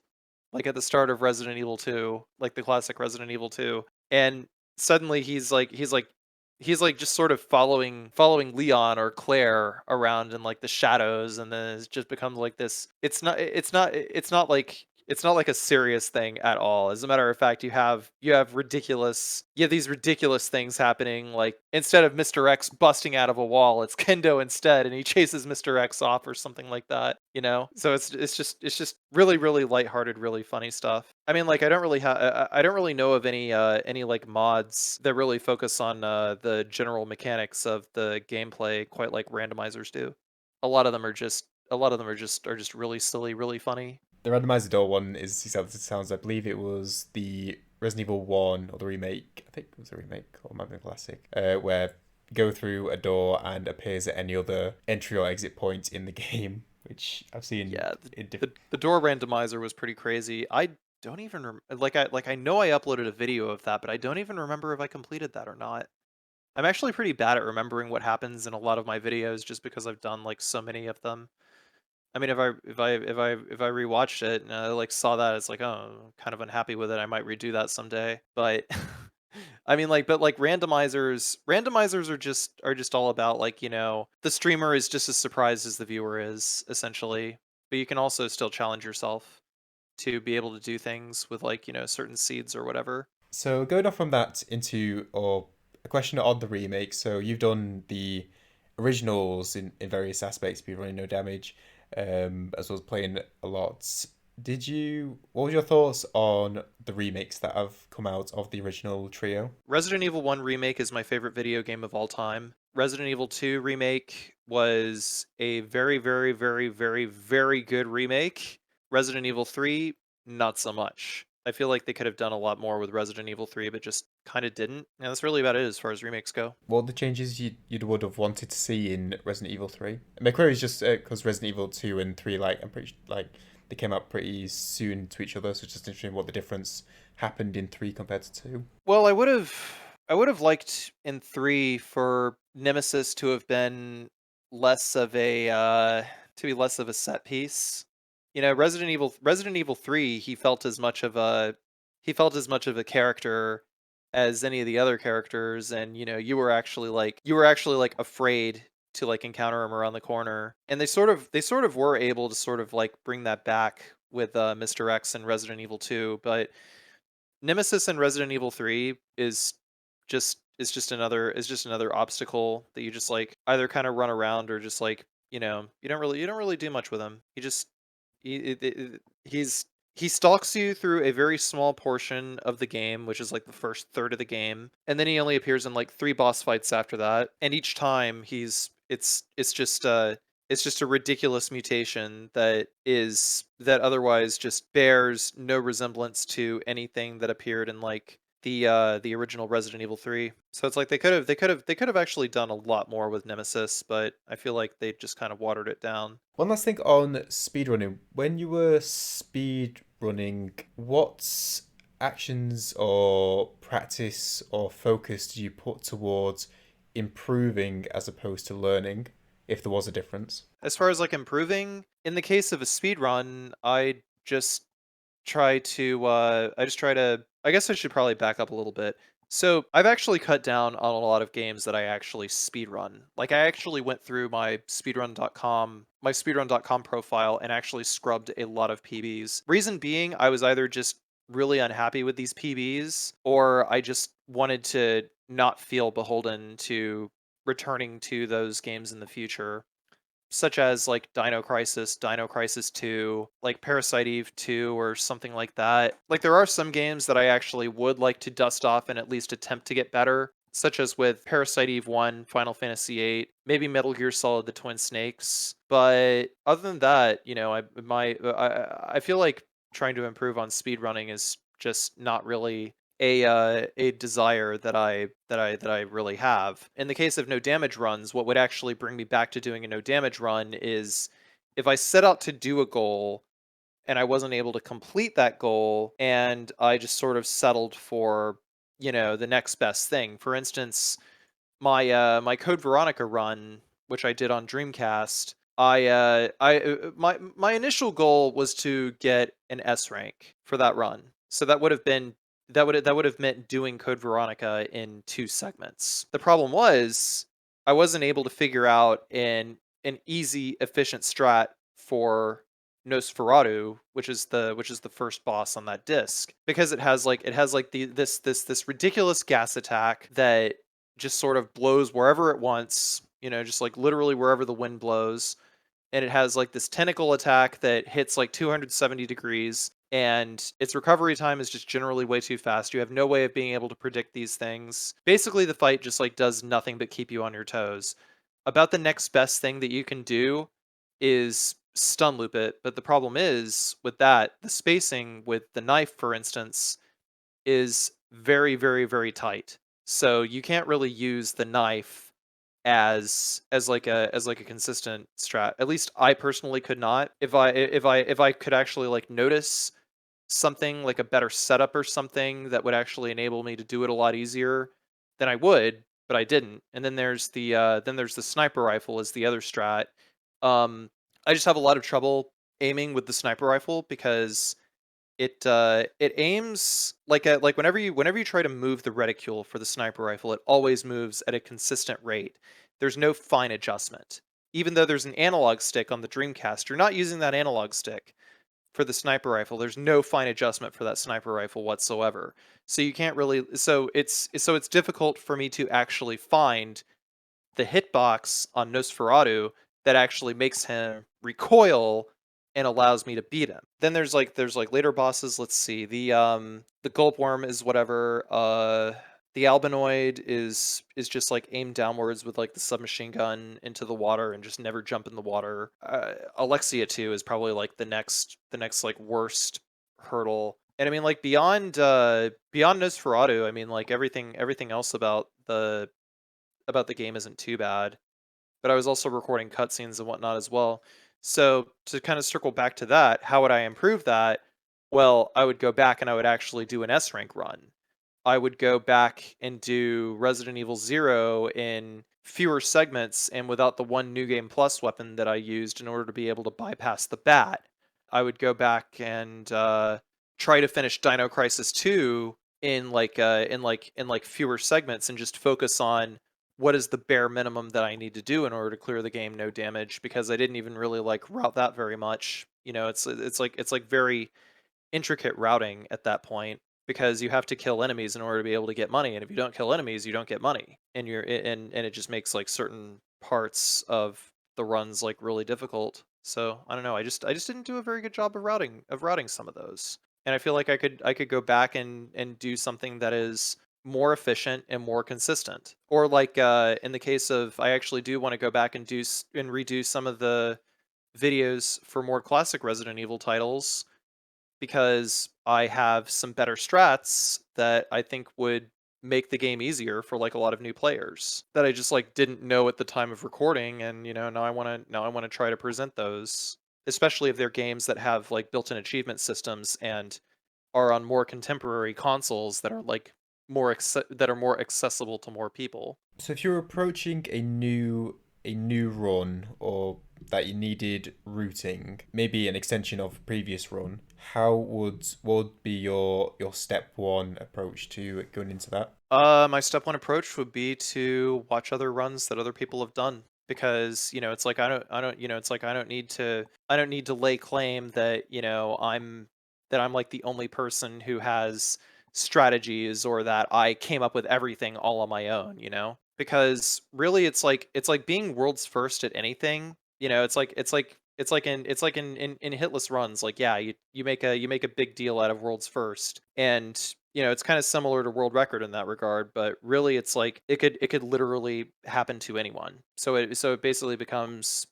[SPEAKER 2] like at the start of Resident Evil 2, like the classic Resident Evil 2, and suddenly he's like just sort of following Leon or Claire around in like the shadows, and then it just becomes like this. It's not like it's not like a serious thing at all. As a matter of fact, you have these ridiculous things happening. Like instead of Mr. X busting out of a wall, it's Kendo instead, and he chases Mr. X off or something like that. You know, so it's just really really lighthearted, really funny stuff. I mean, like I don't really know of any like mods that really focus on the general mechanics of the gameplay quite like randomizers do. A lot of them are just really silly, really funny.
[SPEAKER 1] The randomizer door one is exactly as it sounds. I believe it was the Resident Evil 1 or the remake. I think it was a remake or it might be a classic. Where you go through a door and appears at any other entry or exit point in the game, which I've seen
[SPEAKER 2] Yeah,
[SPEAKER 1] in different.
[SPEAKER 2] the door randomizer was pretty crazy. I don't even like I know I uploaded a video of that, but I don't even remember if I completed that or not. I'm actually pretty bad at remembering what happens in a lot of my videos just because I've done like so many of them. I mean, if I rewatched it and I like saw that, it's like, oh, I'm kind of unhappy with it. I might redo that someday. But I mean, but randomizers are just all about like the streamer is just as surprised as the viewer is essentially. But you can also still challenge yourself to be able to do things with like certain seeds or whatever.
[SPEAKER 1] So going off from that into or a question on the remake. So you've done the originals in various aspects, be running no damage, as well as playing a lot. What was your thoughts on the remakes that have come out of the original trio?
[SPEAKER 2] Resident Evil 1 Remake is my favorite video game of all time. Resident Evil 2 Remake was a very, very, very, very, very good remake. Resident Evil 3, not so much. I feel like they could have done a lot more with Resident Evil 3, but just kind of didn't. And that's really about it as far as remakes go.
[SPEAKER 1] What are the changes you would have wanted to see in Resident Evil 3? My query is just because Resident Evil 2 and 3, like, I'm pretty like they came out pretty soon to each other, so it's just interesting what the difference happened in 3 compared to 2.
[SPEAKER 2] Well, I would have liked in 3 for Nemesis to have been less of a set piece. Resident Evil 3, he felt as much of a character as any of the other characters, and you were actually like afraid to like encounter him around the corner. And they sort of were able to sort of like bring that back with Mr. X and Resident Evil 2, but Nemesis in Resident Evil 3 is just another obstacle that you just like either kind of run around or just like you don't really do much with him. He stalks you through a very small portion of the game, which is like the first third of the game, and then he only appears in like 3 boss fights after that. And each time it's just a ridiculous mutation that otherwise just bears no resemblance to anything that appeared in like the original Resident Evil 3. So it's like they could have actually done a lot more with Nemesis, but I feel like they just kind of watered it down.
[SPEAKER 1] One last thing on speedrunning. When you were speedrunning, what actions or practice or focus did you put towards improving as opposed to learning, if there was a difference?
[SPEAKER 2] As far as like improving, in the case of a speed run, just I guess I should probably back up a little bit. So I've actually cut down on a lot of games that I actually speedrun. Like I actually went through my speedrun.com profile and actually scrubbed a lot of PBs. Reason being, I was either just really unhappy with these PBs, or I just wanted to not feel beholden to returning to those games in the future, such as like Dino Crisis 2, like Parasite Eve 2, or something like that. Like there are some games that I actually would like to dust off and at least attempt to get better, such as with Parasite Eve 1, Final Fantasy 8, maybe Metal Gear Solid: The Twin Snakes. But other than that, I feel like trying to improve on speedrunning is just not really a desire that I really have. In the case of no damage runs, what would actually bring me back to doing a no damage run is if I set out to do a goal and I wasn't able to complete that goal and I just sort of settled for the next best thing. For instance, my Code Veronica run, which I did on Dreamcast, my initial goal was to get an S rank for that run. So that would have meant doing Code Veronica in 2 segments. The problem was I wasn't able to figure out an easy, efficient strat for Nosferatu, which is the first boss on that disc, because it has like this ridiculous gas attack that just sort of blows wherever it wants, just like literally wherever the wind blows. And it has like this tentacle attack that hits like 270 degrees, and its recovery time is just generally way too fast. You have no way of being able to predict these things. Basically, the fight just like does nothing but keep you on your toes. About the next best thing that you can do is stun loop it, but the problem is with that, the spacing with the knife, for instance, is very, very, very tight. So you can't really use the knife as like a consistent strat. At least I personally could not. If I could actually like notice something like a better setup or something that would actually enable me to do it a lot easier, then I would, but I didn't. And then there's the sniper rifle as the other strat. I just have a lot of trouble aiming with the sniper rifle because it aims like whenever you try to move the reticule for the sniper rifle, it always moves at a consistent rate. There's no fine adjustment. Even though there's an analog stick on the Dreamcast, you're not using that analog stick for the sniper rifle. There's no fine adjustment for that sniper rifle whatsoever. So you can't really so it's difficult for me to actually find the hitbox on Nosferatu that actually makes him recoil and allows me to beat him. Then there's like later bosses. Let's see. The gulp worm is whatever. The albinoid is just like aim downwards with like the submachine gun into the water and just never jump in the water. Alexia 2 is probably like the next like worst hurdle. And I mean like beyond Nosferatu, I mean like everything else about the game isn't too bad, but I was also recording cutscenes and whatnot as well. So to kind of circle back to that, how would I improve that? Well, I would go back and I would actually do an S rank run. I would go back and do Resident Evil 0 in fewer segments and without the one New Game Plus weapon that I used in order to be able to bypass the bat. I would go back and try to finish Dino Crisis 2 in fewer segments and just focus on what is the bare minimum that I need to do in order to clear the game no damage, because I didn't even really like route that very much. It's like very intricate routing at that point, because you have to kill enemies in order to be able to get money, and if you don't kill enemies, you don't get money, and it just makes like certain parts of the runs like really difficult. So I don't know. I just didn't do a very good job of routing some of those, and I feel like I could go back and do something that is more efficient and more consistent. Or like in the case of, I actually do want to go back and redo some of the videos for more classic Resident Evil titles, because I have some better strats that I think would make the game easier for like a lot of new players that I just like didn't know at the time of recording, and now I want to try to present those, especially if they're games that have like built-in achievement systems and are on more contemporary consoles that are like that are more accessible to more people.
[SPEAKER 1] So if you're approaching a new run, or that you needed routing, maybe an extension of a previous run, what would be your step one approach to going into that?
[SPEAKER 2] My step one approach would be to watch other runs that other people have done, because it's like it's like I don't need to lay claim that I'm like the only person who has strategies, or that I came up with everything all on my own, because really it's like being world's first at anything. It's like in hitless runs, like, yeah, you make a big deal out of world's first, and it's kind of similar to world record in that regard, but really it's like it could literally happen to anyone. So it basically becomes,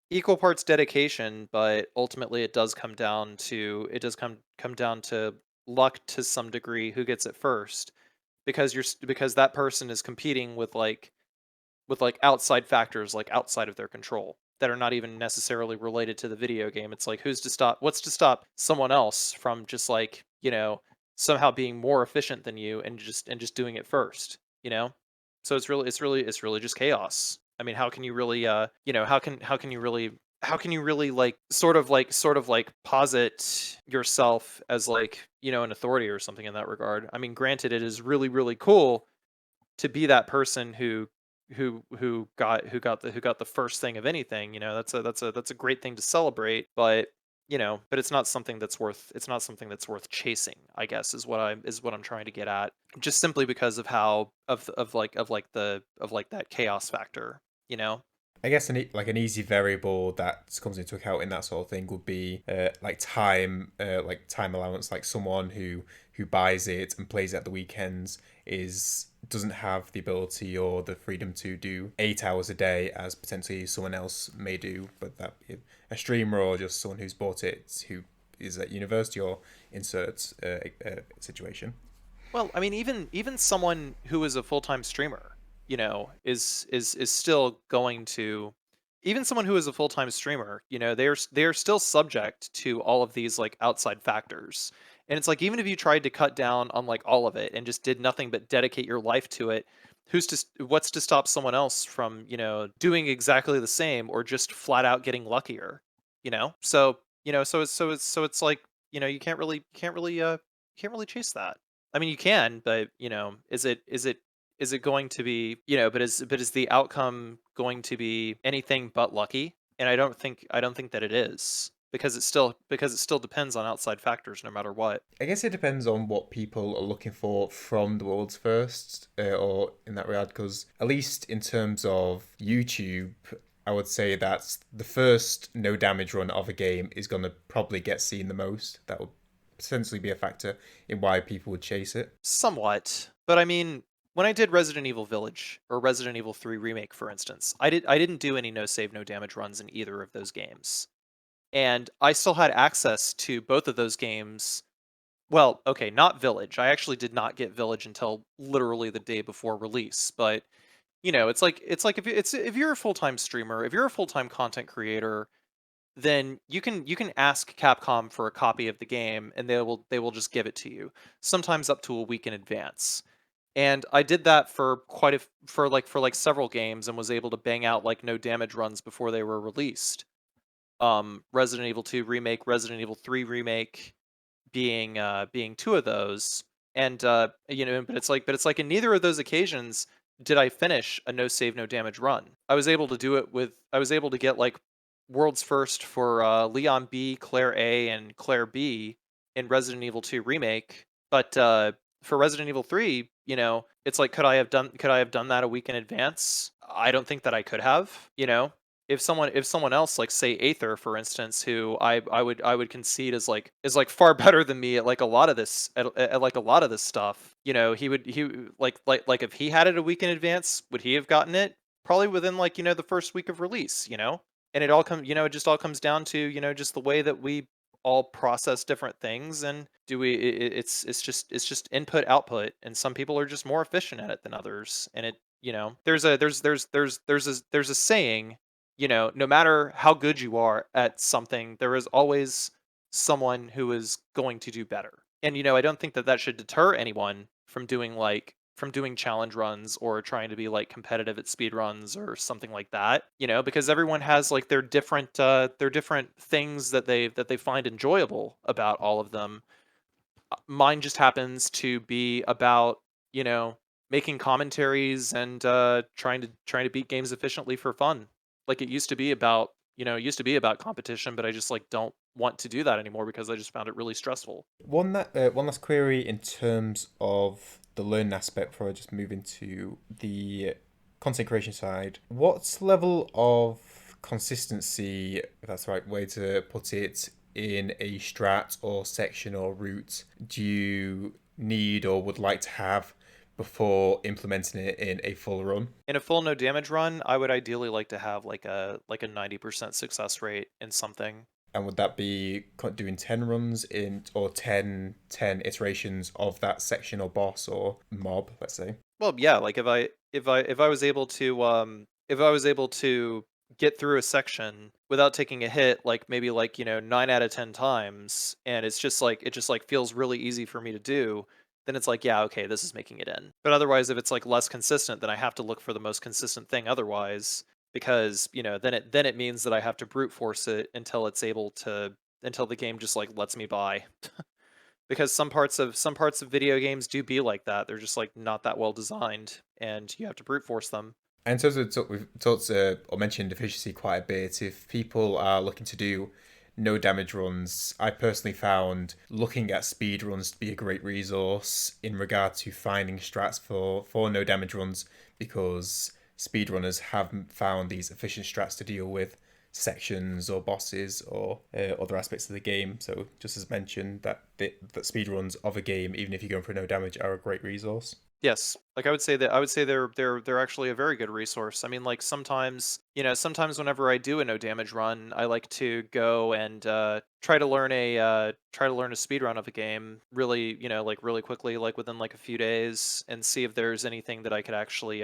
[SPEAKER 2] equal parts dedication, but ultimately it does come down to luck to some degree, who gets it first, because that person is competing with outside factors, like outside of their control, that are not even necessarily related to the video game. It's like, what's to stop someone else from just like, somehow being more efficient than you, and just doing it first, you know? So it's really just chaos. I mean, how can you really how can you really like sort of like posit yourself as like, an authority or something in that regard? I mean, granted, it is really, really cool to be that person who got the first thing of anything. That's a great thing to celebrate, but but it's not something that's worth chasing, I guess, is what I'm trying to get at. Just simply because of how of that chaos factor, you know?
[SPEAKER 1] I guess like an easy variable that comes into account in that sort of thing would be like time allowance. Like someone who buys it and plays it at the weekends is doesn't have the ability or the freedom to do 8 hours a day as potentially someone else may do. But that a streamer or just someone who's bought it who is at university or insert situation.
[SPEAKER 2] Well, I mean, even someone who is a full-time streamer, is still going to, even someone who is a full-time streamer, they're still subject to all of these like outside factors. And it's like even if you tried to cut down on like all of it and just did nothing but dedicate your life to it, what's to stop someone else from, doing exactly the same or just flat out getting luckier, So, so it's like, you can't really chase that. I mean, you can, but is it going to be, but is the outcome going to be anything but lucky? And I don't think that it is, because it still depends on outside factors no matter what.
[SPEAKER 1] I guess it depends on what people are looking for from the world's first, or in that regard, because at least in terms of YouTube, I would say that the first no damage run of a game is going to probably get seen the most. That would potentially be a factor in why people would chase it.
[SPEAKER 2] Somewhat, but I mean, when I did Resident Evil Village or Resident Evil 3 Remake, for instance, I didn't do any no save no damage runs in either of those games, and I still had access to both of those games. Well, okay, not Village. I actually did not get Village until literally the day before release. But it's like if you're a full time streamer, if you're a full time content creator, then you can ask Capcom for a copy of the game, and they will just give it to you. Sometimes up to a week in advance. And I did that for for several games and was able to bang out like no damage runs before they were released. Resident Evil 2 remake, Resident Evil 3 remake, being two of those. And but it's like in neither of those occasions did I finish a no save no damage run. I was able to get like world's first for Leon B, Claire A, and Claire B in Resident Evil 2 remake. But for Resident Evil 3, it's like could I have done that a week in advance? I don't think that I could have, if someone else, like say Aether, for instance, who I would concede is like far better than me at like a lot of this at like a lot of this stuff. He if he had it a week in advance, would he have gotten it? Probably within like the first week of release. And it just all comes down to just the way that we all process different things, and do we it's just input output, and some people are just more efficient at it than others. And there's a saying, no matter how good you are at something, there is always someone who is going to do better. And I don't think that should deter anyone from doing challenge runs or trying to be like competitive at speed runs or something like that. Because everyone has like their different things that they find enjoyable about all of them. Mine just happens to be about you know making commentaries and trying to beat games efficiently for fun. Like it used to be about competition, but I just like don't want to do that anymore because I just found it really stressful.
[SPEAKER 1] One last query in terms of the learning aspect before I just move into the content creation side. What level of consistency, if that's the right way to put it, in a strat or section or route do you need or would like to have before implementing it in a full run?
[SPEAKER 2] In a full no damage run, I would ideally like to have like a 90% success rate in something.
[SPEAKER 1] And would that be doing 10 runs in or ten iterations of that section or boss or mob, let's say?
[SPEAKER 2] Well, yeah, like if I was able to get through a section without taking a hit, like maybe like 9 out of 10 times, and it just like feels really easy for me to do, then it's like, yeah, okay, this is making it in. But otherwise, if it's like less consistent, then I have to look for the most consistent thing otherwise, because then it means that I have to brute force it until the game just like lets me by. Because some parts of video games do be like that. They're just like not that well designed, and you have to brute force them.
[SPEAKER 1] And so we've talked or mentioned efficiency quite a bit. If people are looking to do no damage runs. I personally found looking at speed runs to be a great resource in regard to finding strats for no damage runs, because speedrunners haven't found these efficient strats to deal with sections or bosses or other aspects of the game. So just as mentioned, that speedruns of a game, even if you're going for no damage, are a great resource.
[SPEAKER 2] Yes, like I would say they're actually a very good resource. I mean, like sometimes, sometimes whenever I do a no damage run, I like to go and try to learn a speed run of a game really, like really quickly, like within like a few days, and see if there's anything that I could actually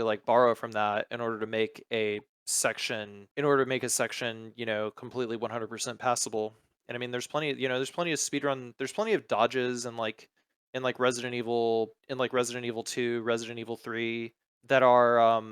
[SPEAKER 2] like borrow from that in order to make a section, completely 100% passable. And I mean, there's plenty of speedrun, there's plenty of dodges and like in like Resident Evil 2, Resident Evil 3 that are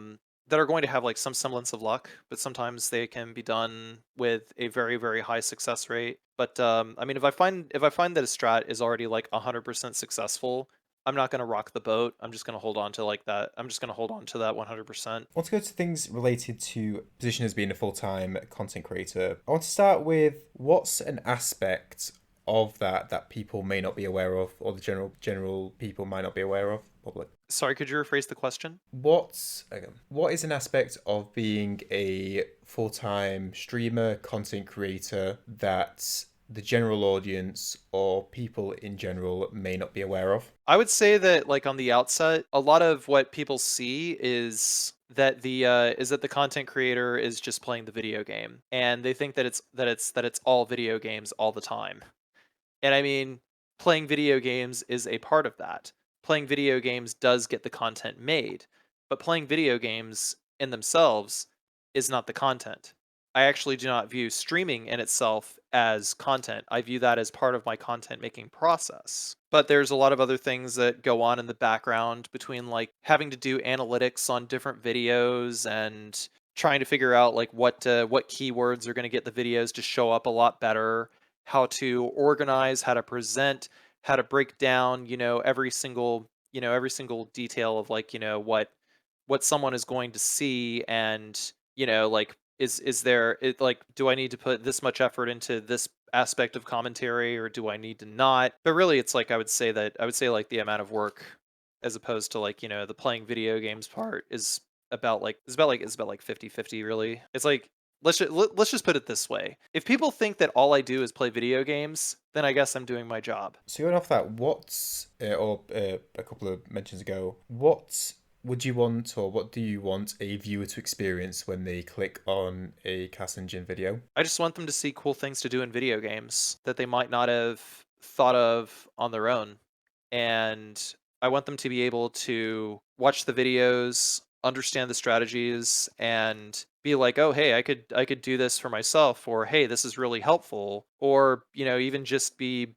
[SPEAKER 2] going to have like some semblance of luck, but sometimes they can be done with a very, very high success rate. But I mean, if I find that a strat is already like 100% successful, I'm not going to rock the boat. I'm just going to hold on to like that. I'm just going to hold on to that 100%.
[SPEAKER 1] I want to go to things related to position as being a full-time content creator. I want to start with what's an aspect of that people may not be aware of, or the general people might not be aware of, public.
[SPEAKER 2] Sorry, could you rephrase the question?
[SPEAKER 1] What is an aspect of being a full-time streamer, content creator that the general audience or people in general may not be aware of?
[SPEAKER 2] I would say that like on the outset, a lot of what people see is that the content creator is just playing the video game, and they think that it's all video games all the time. And I mean, playing video games is a part of that. Playing video games does get the content made, but playing video games in themselves is not the content. I actually do not view streaming in itself as content. I view that as part of my content making process. But there's a lot of other things that go on in the background between like having to do analytics on different videos and trying to figure out like what keywords are going to get the videos to show up a lot better, how to organize, how to present, how to break down, every single detail of like, what someone is going to see, and, like is there it like do I need to put this much effort into this aspect of commentary, or do I need to not? But really it's like I would say like the amount of work as opposed to like, the playing video games part is about like 50-50 really. It's like let's just put it this way. If people think that all I do is play video games, then I guess I'm doing my job.
[SPEAKER 1] So going off that, a couple of mentions ago, what would you want, or what do you want a viewer to experience when they click on a Carcinogen video?
[SPEAKER 2] I just want them to see cool things to do in video games that they might not have thought of on their own. And I want them to be able to watch the videos, understand the strategies, and be like, "Oh, hey, I could do this for myself," or "Hey, this is really helpful," or, even just be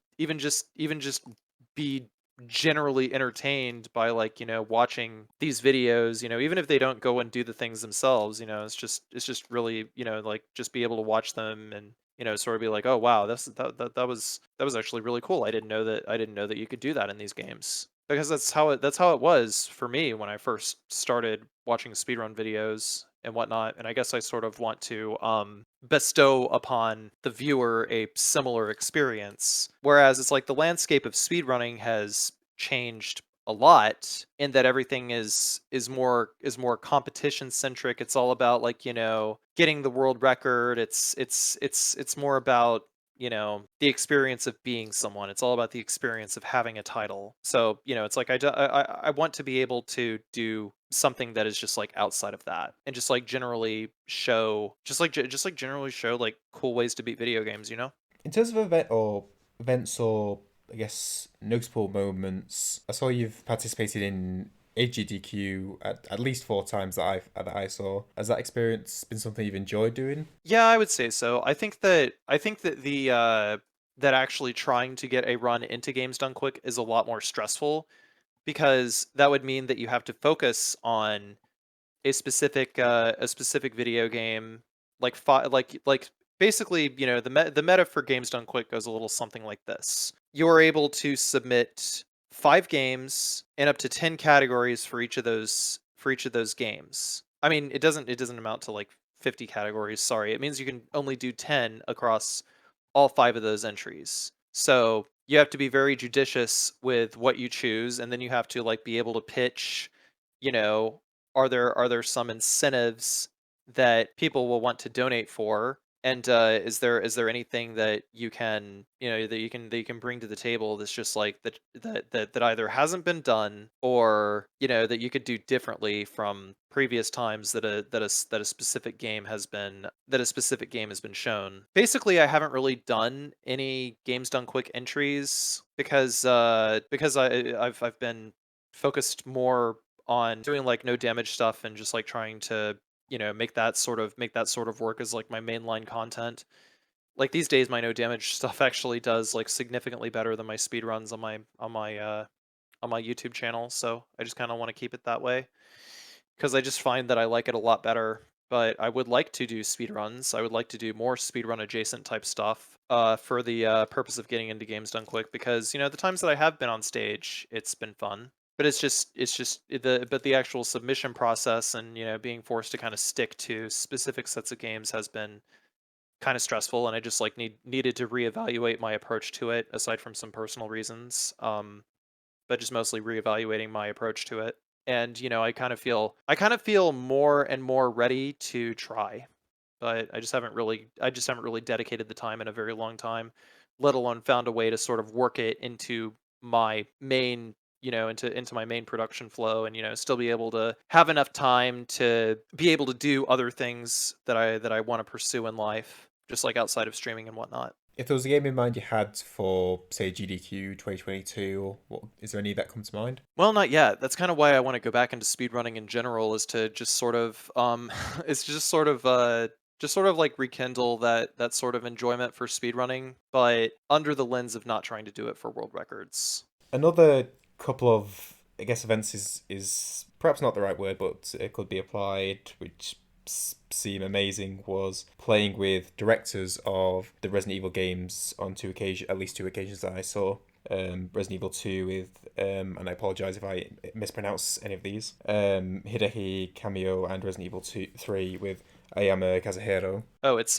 [SPEAKER 2] generally entertained by like, watching these videos, even if they don't go and do the things themselves, it's just really, like just be able to watch them and, sort of be like, "Oh, wow, that was actually really cool. I didn't know that you could do that in these games." Because that's how it was for me when I first started watching speedrun videos and whatnot. And I guess I sort of want to bestow upon the viewer a similar experience. Whereas it's like the landscape of speedrunning has changed a lot in that everything is more competition centric. It's all about like, getting the world record. It's more about, the experience of being someone. It's all about the experience of having a title. So, it's like I want to be able to do something that is just like outside of that, and just like generally show generally show like cool ways to beat video games.
[SPEAKER 1] In terms of events or I guess notable moments, I saw you've participated in AGDQ at least 4 times that I saw. Has that experience been something you've enjoyed doing?
[SPEAKER 2] Yeah, I would say so. I think that the that actually trying to get a run into games done quick is a lot more stressful, because that would mean that you have to focus on a specific video game, like basically, the meta for games done quick goes a little something like this. You're able to submit 5 games and up to 10 categories for each of those games. I mean, it doesn't amount to like 50 categories, sorry. It means you can only do 10 across all 5 of those entries. So you have to be very judicious with what you choose, and then you have to like be able to pitch, you know, are there some incentives that people will want to donate for? And is there anything that you can that you can bring to the table that's just like that either hasn't been done, or that you could do differently from previous times that a specific game has been shown. Basically, I haven't really done any games done quick entries because I've been focused more on doing like no damage stuff and just like trying to make that sort of work as like my mainline content. Like these days, my no damage stuff actually does like significantly better than my speed runs on my YouTube channel. So I just kind of want to keep it that way because I just find that I like it a lot better. But I would like to do speed runs. I would like to do more speedrun adjacent type stuff for the purpose of getting into games done quick, because the times that I have been on stage, it's been fun. But the actual submission process and being forced to kind of stick to specific sets of games has been kind of stressful, and I just like needed to reevaluate my approach to it, aside from some personal reasons. But just mostly reevaluating my approach to it. And I kind of feel more and more ready to try, but I just haven't really dedicated the time in a very long time, let alone found a way to sort of work it into my main into my main production flow, and still be able to have enough time to be able to do other things that I want to pursue in life, just like outside of streaming and whatnot.
[SPEAKER 1] If there was a game in mind you had for, say, GDQ 2022, or what, is there any that come to mind?
[SPEAKER 2] Well, not yet. That's kind of why I want to go back into speedrunning in general, is to just sort of it's just sort of like rekindle that sort of enjoyment for speedrunning, but under the lens of not trying to do it for world records.
[SPEAKER 1] Another couple of, I guess, events is perhaps not the right word, but it could be applied, which seem amazing, was playing with directors of the Resident Evil games on at least two occasions that I saw. Resident Evil 2 with, and I apologize if I mispronounce any of these, Hideki, Kamiya, and Resident Evil 3 with Aoyama, Kazuhiro.
[SPEAKER 2] Oh, it's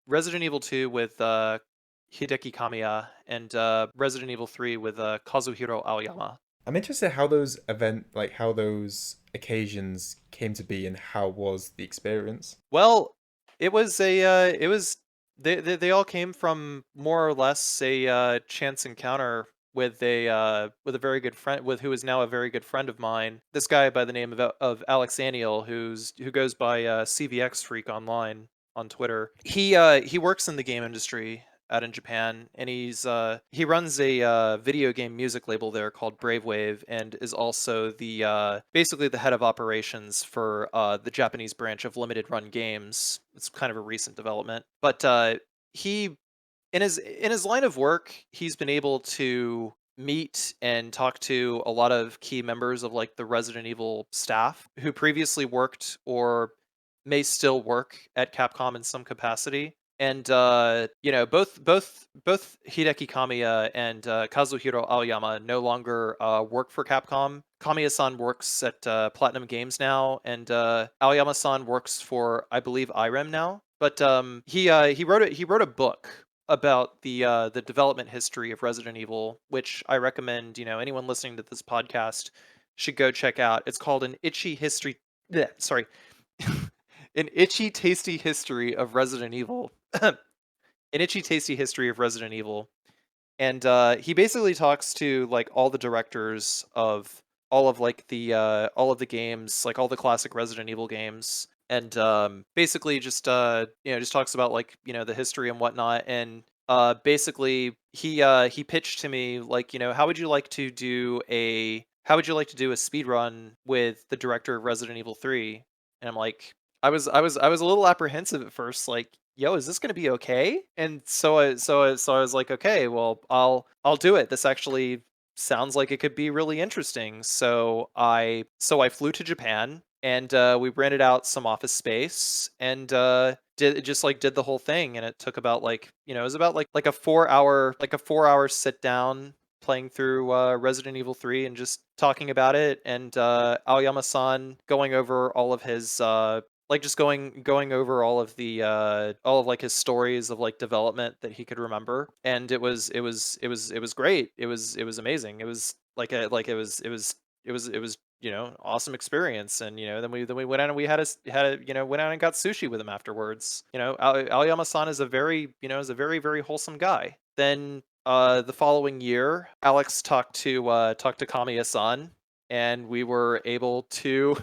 [SPEAKER 2] Resident Evil 2 with Hideki Kamiya, and Resident Evil 3 with Kazuhiro Aoyama.
[SPEAKER 1] I'm interested how those occasions came to be, and how was the experience.
[SPEAKER 2] Well, it was they all came from more or less a chance encounter with a very good friend, with who is now a very good friend of mine. This guy by the name of Alex Aniel, who goes by CVX Freak online on Twitter. He works in the game industry out in Japan, and he runs a video game music label there called Brave Wave, and is also the basically the head of operations for the Japanese branch of Limited Run Games. It's kind of a recent development, but he in his line of work, he's been able to meet and talk to a lot of key members of like the Resident Evil staff who previously worked or may still work at Capcom in some capacity. And both Hideki Kamiya and Kazuhiro Aoyama no longer work for Capcom. Kamiya-san works at Platinum Games now, and Aoyama-san works for, I believe, IREM now. But he wrote a book about the development history of Resident Evil, which I recommend anyone listening to this podcast should go check out. It's called An Itchy History. Sorry, An Itchy Tasty History of Resident Evil. An Itchy Tasty History of Resident Evil. And he basically talks to like all the directors of all of the games, like all the classic Resident Evil games, and basically just talks about like the history and whatnot. And basically he pitched to me like, how would you like to do a speed run with the director of Resident Evil 3? And I'm like, I was a little apprehensive at first, like, yo, is this going to be okay? And so I was like, okay, well, I'll do it. This actually sounds like it could be really interesting. So I flew to Japan, and we rented out some office space, and did the whole thing. And it took about it was about like a 4 hour sit down playing through Resident Evil 3 and just talking about it, and Aoyama-san going over all of his like just going over all of like his stories of like development that he could remember, and it was great. It was amazing. It was like it was awesome experience. And then we went out and we went out and got sushi with him afterwards. Aoyama-san is a very very wholesome guy. Then the following year, Alex talked to Kamiya-san, and we were able to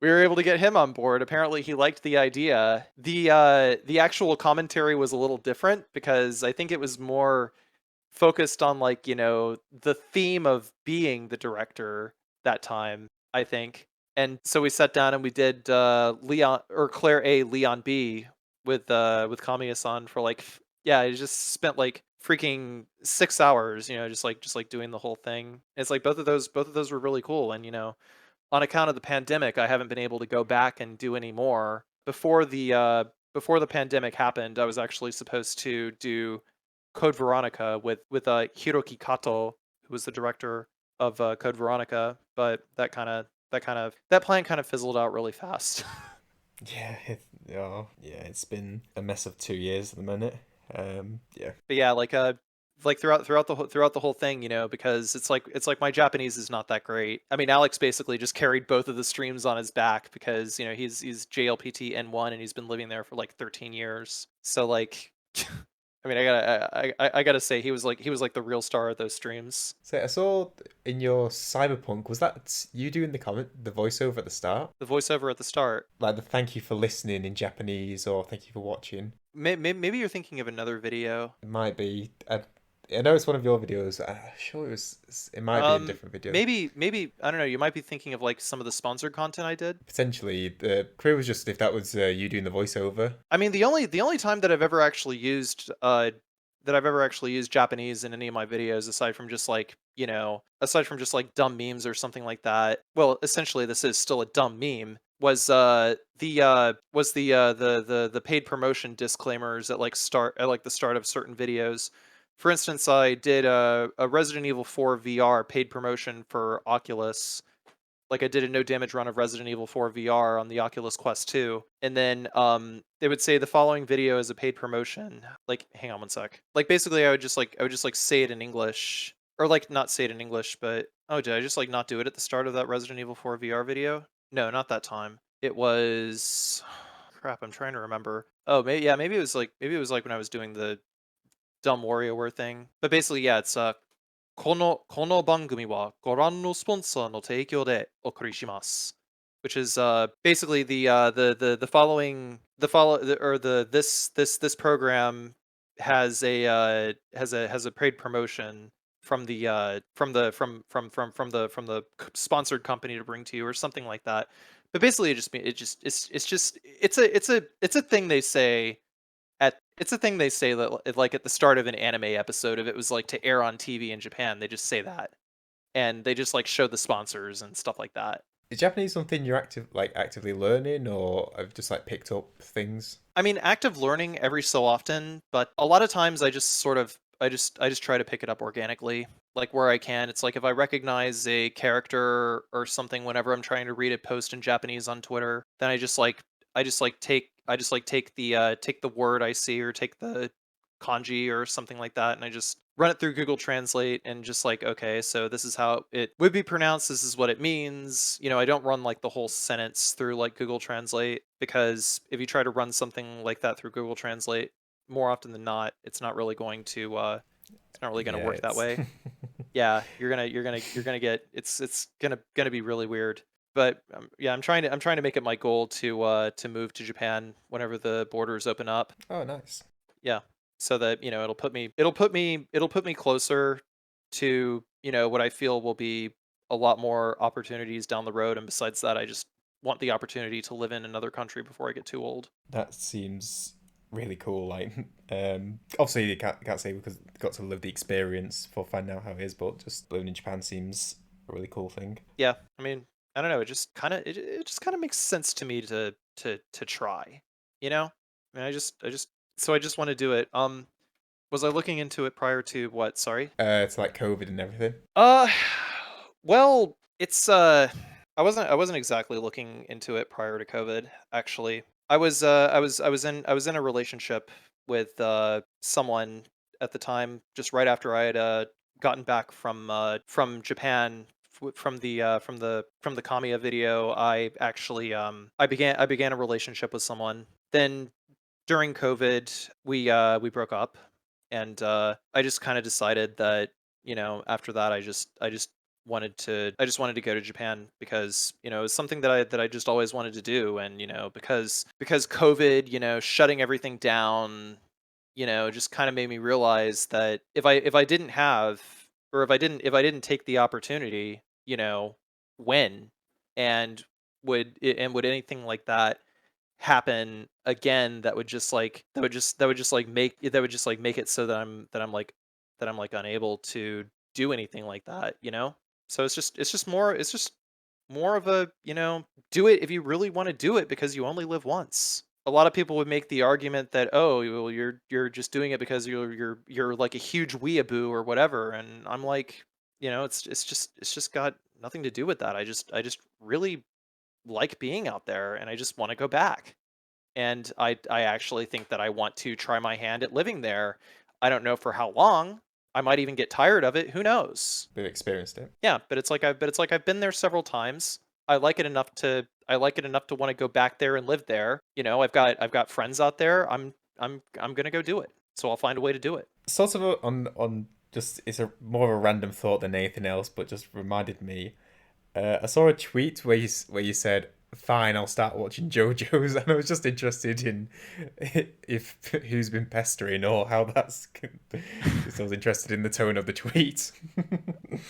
[SPEAKER 2] get him on board. Apparently, he liked the idea. The actual commentary was a little different because I think it was more focused on like the theme of being the director that time, I think. And so we sat down and we did Leon or Claire A, Leon B with Kamiya-san for like yeah, I just spent like freaking 6 hours, just like doing the whole thing. It's like both of those were really cool. And on account of the pandemic, I haven't been able to go back and do any more. Before the pandemic happened, I was actually supposed to do Code Veronica with Hiroki Kato, who was the director of Code Veronica, but that plan kind of fizzled out really fast.
[SPEAKER 1] Yeah, yeah, it's been a mess of 2 years at the minute. Yeah.
[SPEAKER 2] But yeah, like throughout the whole thing, because it's like my Japanese is not that great. I mean, Alex basically just carried both of the streams on his back because he's JLPT N1 and he's been living there for like 13 years. So like, I mean, I gotta say he was like the real star of those streams.
[SPEAKER 1] So I saw in your Cyberpunk, was that you doing the voiceover at the start?
[SPEAKER 2] The voiceover at the start.
[SPEAKER 1] Like the thank you for listening in Japanese or thank you for watching?
[SPEAKER 2] Maybe you're thinking of another video.
[SPEAKER 1] It might be. I know it's one of your videos. I'm sure it might be a different video.
[SPEAKER 2] Maybe I don't know. You might be thinking of like some of the sponsored content I did.
[SPEAKER 1] Potentially, the query was just if that was you doing the voiceover.
[SPEAKER 2] I mean, the only time that I've ever actually used Japanese in any of my videos, aside from just like dumb memes or something like that. Well, essentially, this is still a dumb meme. Was the paid promotion disclaimers at like the start of certain videos. For instance, I did a Resident Evil 4 VR paid promotion for Oculus. Like I did a no damage run of Resident Evil 4 VR on the Oculus Quest 2, and then they would say the following video is a paid promotion. Like, hang on one sec. Like basically, I would just like say it in English, or like not say it in English, but oh, did I just like not do it at the start of that Resident Evil 4 VR video? No, not that time. It was crap. I'm trying to remember. Oh, maybe it was like when I was doing the dumb WarioWare thing. But basically, yeah, it'sこの番組はご覧のスポンサーの提供でお送りします. Which is basically the following the follow the, or the this program has a paid promotion from the sponsored company to bring to you or something like that. But basically it's a thing they say like at the start of an anime episode, if it was like to air on TV in Japan, they just say that, and they just like show the sponsors and stuff like that.
[SPEAKER 1] Is Japanese something you're actively learning, or have just like picked up things?
[SPEAKER 2] I mean, active learning every so often, but a lot of times I just try to pick it up organically, like where I can. It's like if I recognize a character or something whenever I'm trying to read a post in Japanese on Twitter, then I just take the word I see or take the kanji or something like that, and I just run it through Google Translate and just like, okay, so this is how it would be pronounced, this is what it means. I don't run like the whole sentence through like Google Translate, because if you try to run something like that through Google Translate, more often than not, it's not really gonna
[SPEAKER 1] Yeah,
[SPEAKER 2] work that
[SPEAKER 1] it's
[SPEAKER 2] way. Yeah, you're gonna get it's gonna be really weird. But yeah, I'm trying to make it my goal to move to Japan whenever the borders open up.
[SPEAKER 1] oh nice.
[SPEAKER 2] Yeah, so that it'll put me closer to what I feel will be a lot more opportunities down the road. And besides that, I just want the opportunity to live in another country before I get too old.
[SPEAKER 1] That seems really cool. Like, obviously you can't say because you got to live the experience for finding out how it is, but just living in Japan seems a really cool thing.
[SPEAKER 2] Yeah, I mean, I don't know. It just kind of makes sense to me to try. You know, I mean, I just want to do it. Was I looking into it prior to what? Sorry.
[SPEAKER 1] It's like COVID and everything.
[SPEAKER 2] Uh, well, it's I wasn't exactly looking into it prior to COVID, actually. I was in a relationship with someone at the time, just right after I had gotten back from Japan from the Kamiya video. I actually I began a relationship with someone. Then during COVID, we broke up, and I just kind of decided that, after that, I just wanted to go to Japan because, it was something that I just always wanted to do. And, because COVID, shutting everything down, just kind of made me realize that if I didn't have, or if I didn't take the opportunity, when, and would anything like that happen again, that would just like that would just like make it so that I'm like unable to do anything like that, so it's just more of a, do it if you really want to do it, because you only live once. A lot of people would make the argument that, oh, well, you're just doing it because you're like a huge weeaboo or whatever, and I'm like, it's just got nothing to do with that. I just really like being out there, and I just want to go back. And I actually think that I want to try my hand at living there. I don't know for how long. I might even get tired of it. Who knows?
[SPEAKER 1] We've experienced it.
[SPEAKER 2] Yeah, but it's like I've been there several times. I like it enough to want to go back there and live there. I've got friends out there. I'm gonna go do it. So I'll find a way to do it.
[SPEAKER 1] Sort of on just it's a more of a random thought than anything else, but just reminded me. I saw a tweet where you said, "Fine, I'll start watching JoJo's," and I was just interested in if who's been pestering or how that's. Just I was interested in the tone of the tweet.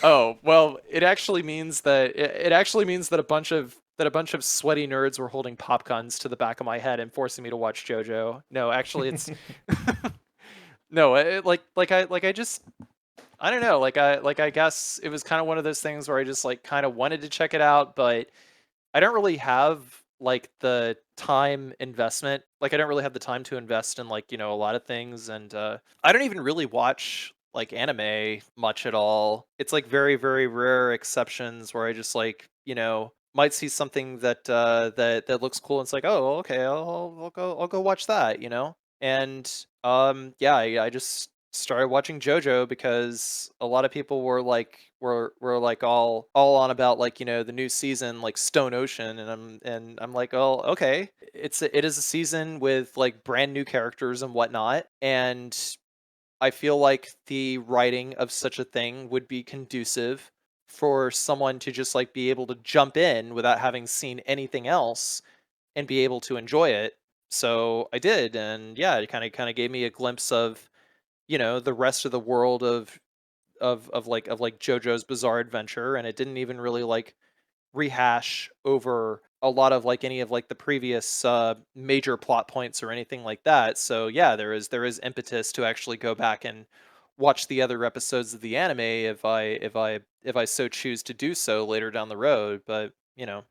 [SPEAKER 2] Oh, well, it actually means that a bunch of sweaty nerds were holding pop guns to the back of my head and forcing me to watch JoJo. No, actually, it's no, like I just, I don't know, I guess it was kind of one of those things where I just like kind of wanted to check it out, but I don't really have like the time investment. Like, I don't really have the time to invest in, like, a lot of things. And I don't even really watch like anime much at all. It's like very, very rare exceptions where I just like, might see something that looks cool, and it's like, oh, okay, I'll go watch that. And yeah, I just started watching JoJo because a lot of people were like all on about, like, the new season, like Stone Ocean, and I'm like, oh, okay, it is a season with like brand new characters and whatnot, and I feel like the writing of such a thing would be conducive for someone to just like be able to jump in without having seen anything else and be able to enjoy it. So I did, and yeah, it kind of gave me a glimpse of, the rest of the world of JoJo's Bizarre Adventure, and it didn't even really like rehash over a lot of like any of like the previous major plot points or anything like that. So yeah, there is impetus to actually go back and watch the other episodes of the anime if I so choose to do so later down the road. But yeah,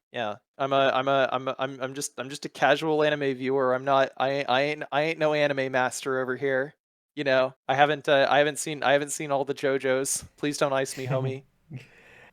[SPEAKER 2] I'm just a casual anime viewer. I ain't no anime master over here. I haven't seen all the JoJos. Please don't ice me, homie.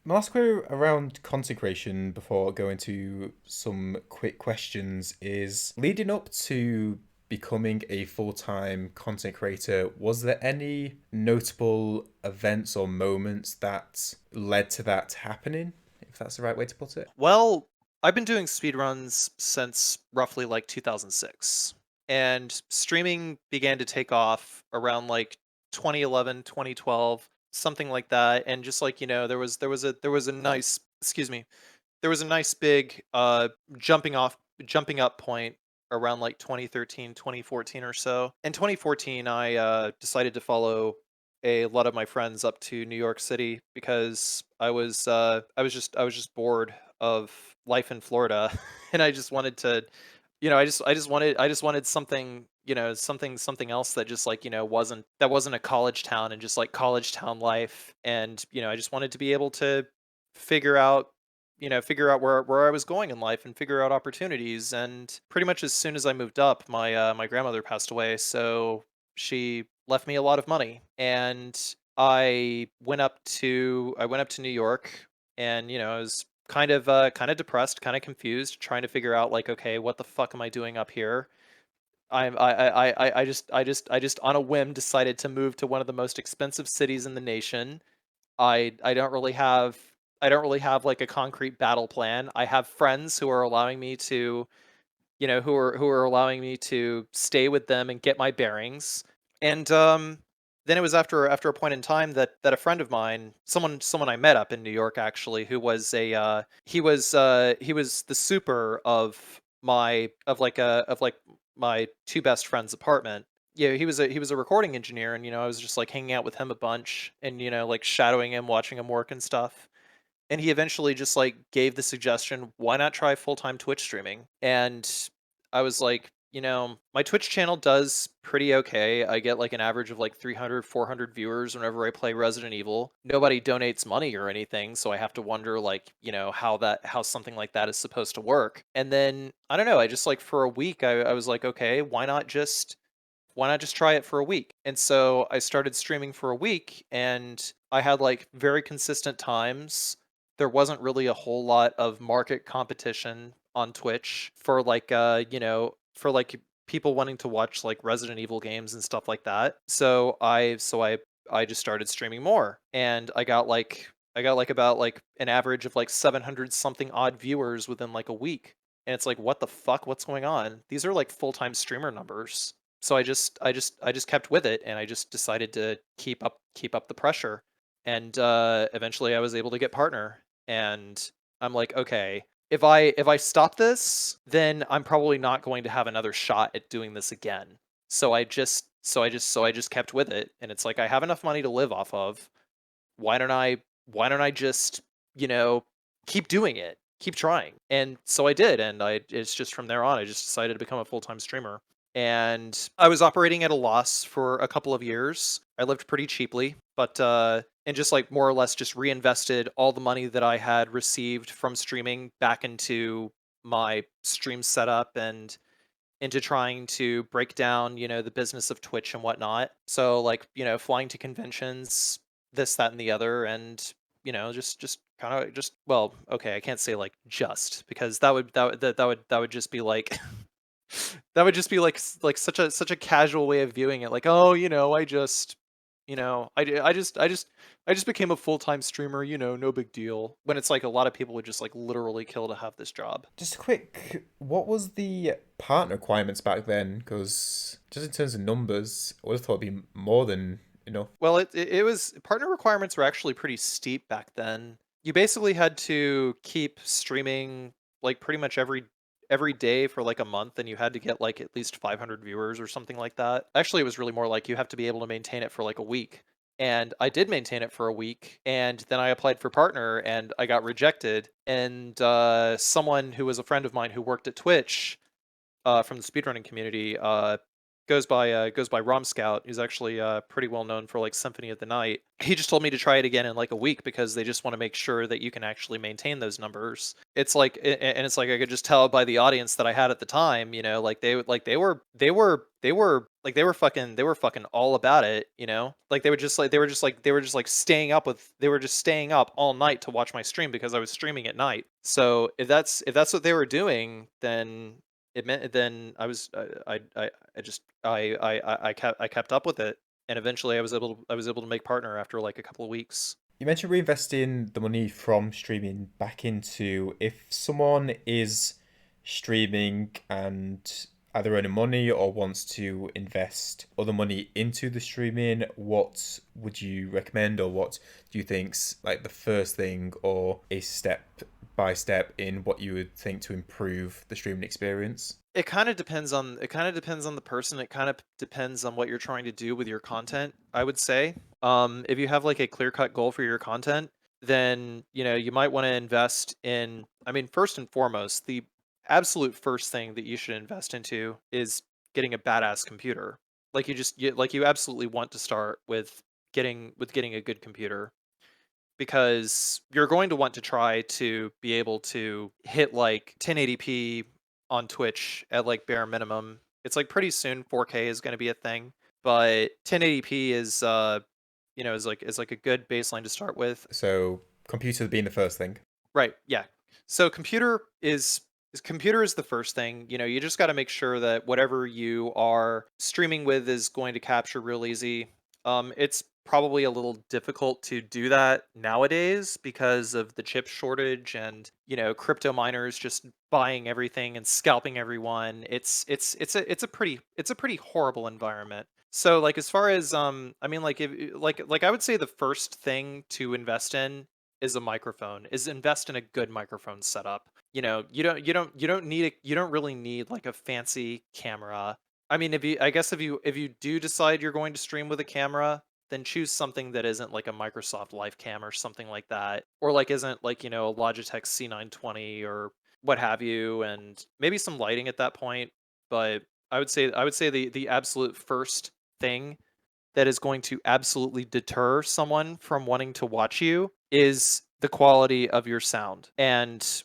[SPEAKER 1] My last query around consecration before going to some quick questions is leading up to becoming a full-time content creator, was there any notable events or moments that led to that happening, if that's the right way to put it?
[SPEAKER 2] Well, I've been doing speedruns since roughly like 2006. And streaming began to take off around like 2011, 2012, something like that. And just like, there was a nice, excuse me, there was a nice big jumping up point around like 2013, 2014 or so. In 2014, I decided to follow a lot of my friends up to New York City because I was just bored of life in Florida, and I just wanted to, I just wanted something, something else that just like, wasn't a college town and just like college town life. And I just wanted to be able to figure out figure out where I was going in life and figure out opportunities. And pretty much as soon as I moved up, my grandmother passed away, so she left me a lot of money, and I went up to New York, and I was kind of depressed, kind of confused, trying to figure out like, okay, what the fuck am I doing up here? I just on a whim decided to move to one of the most expensive cities in the nation. I don't really have like a concrete battle plan. I have friends who are allowing me to, who are allowing me to stay with them and get my bearings. And then it was after a point in time that a friend of mine, someone I met up in New York actually, who was he was the super of my two best friends' apartment. Yeah, he was a recording engineer, and I was just like hanging out with him a bunch, and like shadowing him, watching him work and stuff. And he eventually just like gave the suggestion, why not try full-time Twitch streaming? And I was like, my Twitch channel does pretty okay. I get like an average of like 300, 400 viewers whenever I play Resident Evil. Nobody donates money or anything, so I have to wonder like, how something like that is supposed to work. And then I don't know, I just like for a week I was like, okay, why not just try it for a week? And so I started streaming for a week, and I had like very consistent times. There wasn't really a whole lot of market competition on Twitch for like for like people wanting to watch like Resident Evil games and stuff like that. So I just started streaming more, and I got like about like an average of like 700 something odd viewers within like a week. And it's like, what the fuck? What's going on? These are like full-time streamer numbers. So I just kept with it, and I just decided to keep up the pressure. And eventually I was able to get partner, and I'm like, okay, if I stop this, then I'm probably not going to have another shot at doing this again. So I just kept with it, and it's like I have enough money to live off of. Why don't I just, you know, keep doing it, keep trying? And so I did, and it's just from there on I just decided to become a full-time streamer. And I was operating at a loss for a couple of years. I lived pretty cheaply, but and just like more or less just reinvested all the money that I had received from streaming back into my stream setup and into trying to break down, the business of Twitch and whatnot. So like, flying to conventions, this, that, and the other, and just kind of just well, okay, I can't say like just because that would just be like that would just be like such a casual way of viewing it. Like, oh, I just I just became a full-time streamer, no big deal. When it's like a lot of people would just like literally kill to have this job.
[SPEAKER 1] Just a quick, what was the partner requirements back then? Because just in terms of numbers, I would have thought it'd be more than enough.
[SPEAKER 2] Well, it was partner requirements were actually pretty steep back then. You basically had to keep streaming like pretty much every day for like a month, and you had to get like at least 500 viewers or something like that. Actually, it was really more like you have to be able to maintain it for like a week. And I did maintain it for a week, and then I applied for partner and I got rejected. And someone who was a friend of mine who worked at Twitch from the speedrunning community goes by Rom Scout. He's actually pretty well known for like Symphony of the Night. He just told me to try it again in like a week because they just want to make sure that you can actually maintain those numbers. It's like and it's like I could just tell by the audience that I had at the time, like they were fucking all about it, Like they were just staying up all night to watch my stream because I was streaming at night. So if that's what they were doing, then it meant then I just I kept up with it, and eventually I was able to make partner after like a couple of weeks.
[SPEAKER 1] You mentioned reinvesting the money from streaming back into if someone is streaming and either earning money or wants to invest other money into the streaming, what would you recommend, or what do you think's like the first thing or a step by step in what you would think to improve the streaming experience?
[SPEAKER 2] It kind of depends on the person. It kind of depends on what you're trying to do with your content, I would say. If you have like a clear-cut goal for your content, then you might want to invest in, I mean, first and foremost, the absolute first thing that you should invest into is getting a badass computer. Like like you absolutely want to start with getting a good computer, because you're going to want to try to be able to hit like 1080p on Twitch at like bare minimum. It's like pretty soon 4K is going to be a thing, but 1080p is is like a good baseline to start with.
[SPEAKER 1] So, computer being the first thing.
[SPEAKER 2] Right, yeah. So computer is the first thing. You just got to make sure that whatever you are streaming with is going to capture real easy. It's probably a little difficult to do that nowadays because of the chip shortage and crypto miners just buying everything and scalping everyone. It's a pretty horrible environment. So like as far as I mean like if like I would say the first thing to invest in is a microphone. Is invest in a good microphone setup. You don't really need like a fancy camera. I mean, if you do decide you're going to stream with a camera, then choose something that isn't like a Microsoft Live Cam or something like that, or like isn't like a Logitech C920 or what have you, and maybe some lighting at that point. But I would say the absolute first thing that is going to absolutely deter someone from wanting to watch you is the quality of your sound. And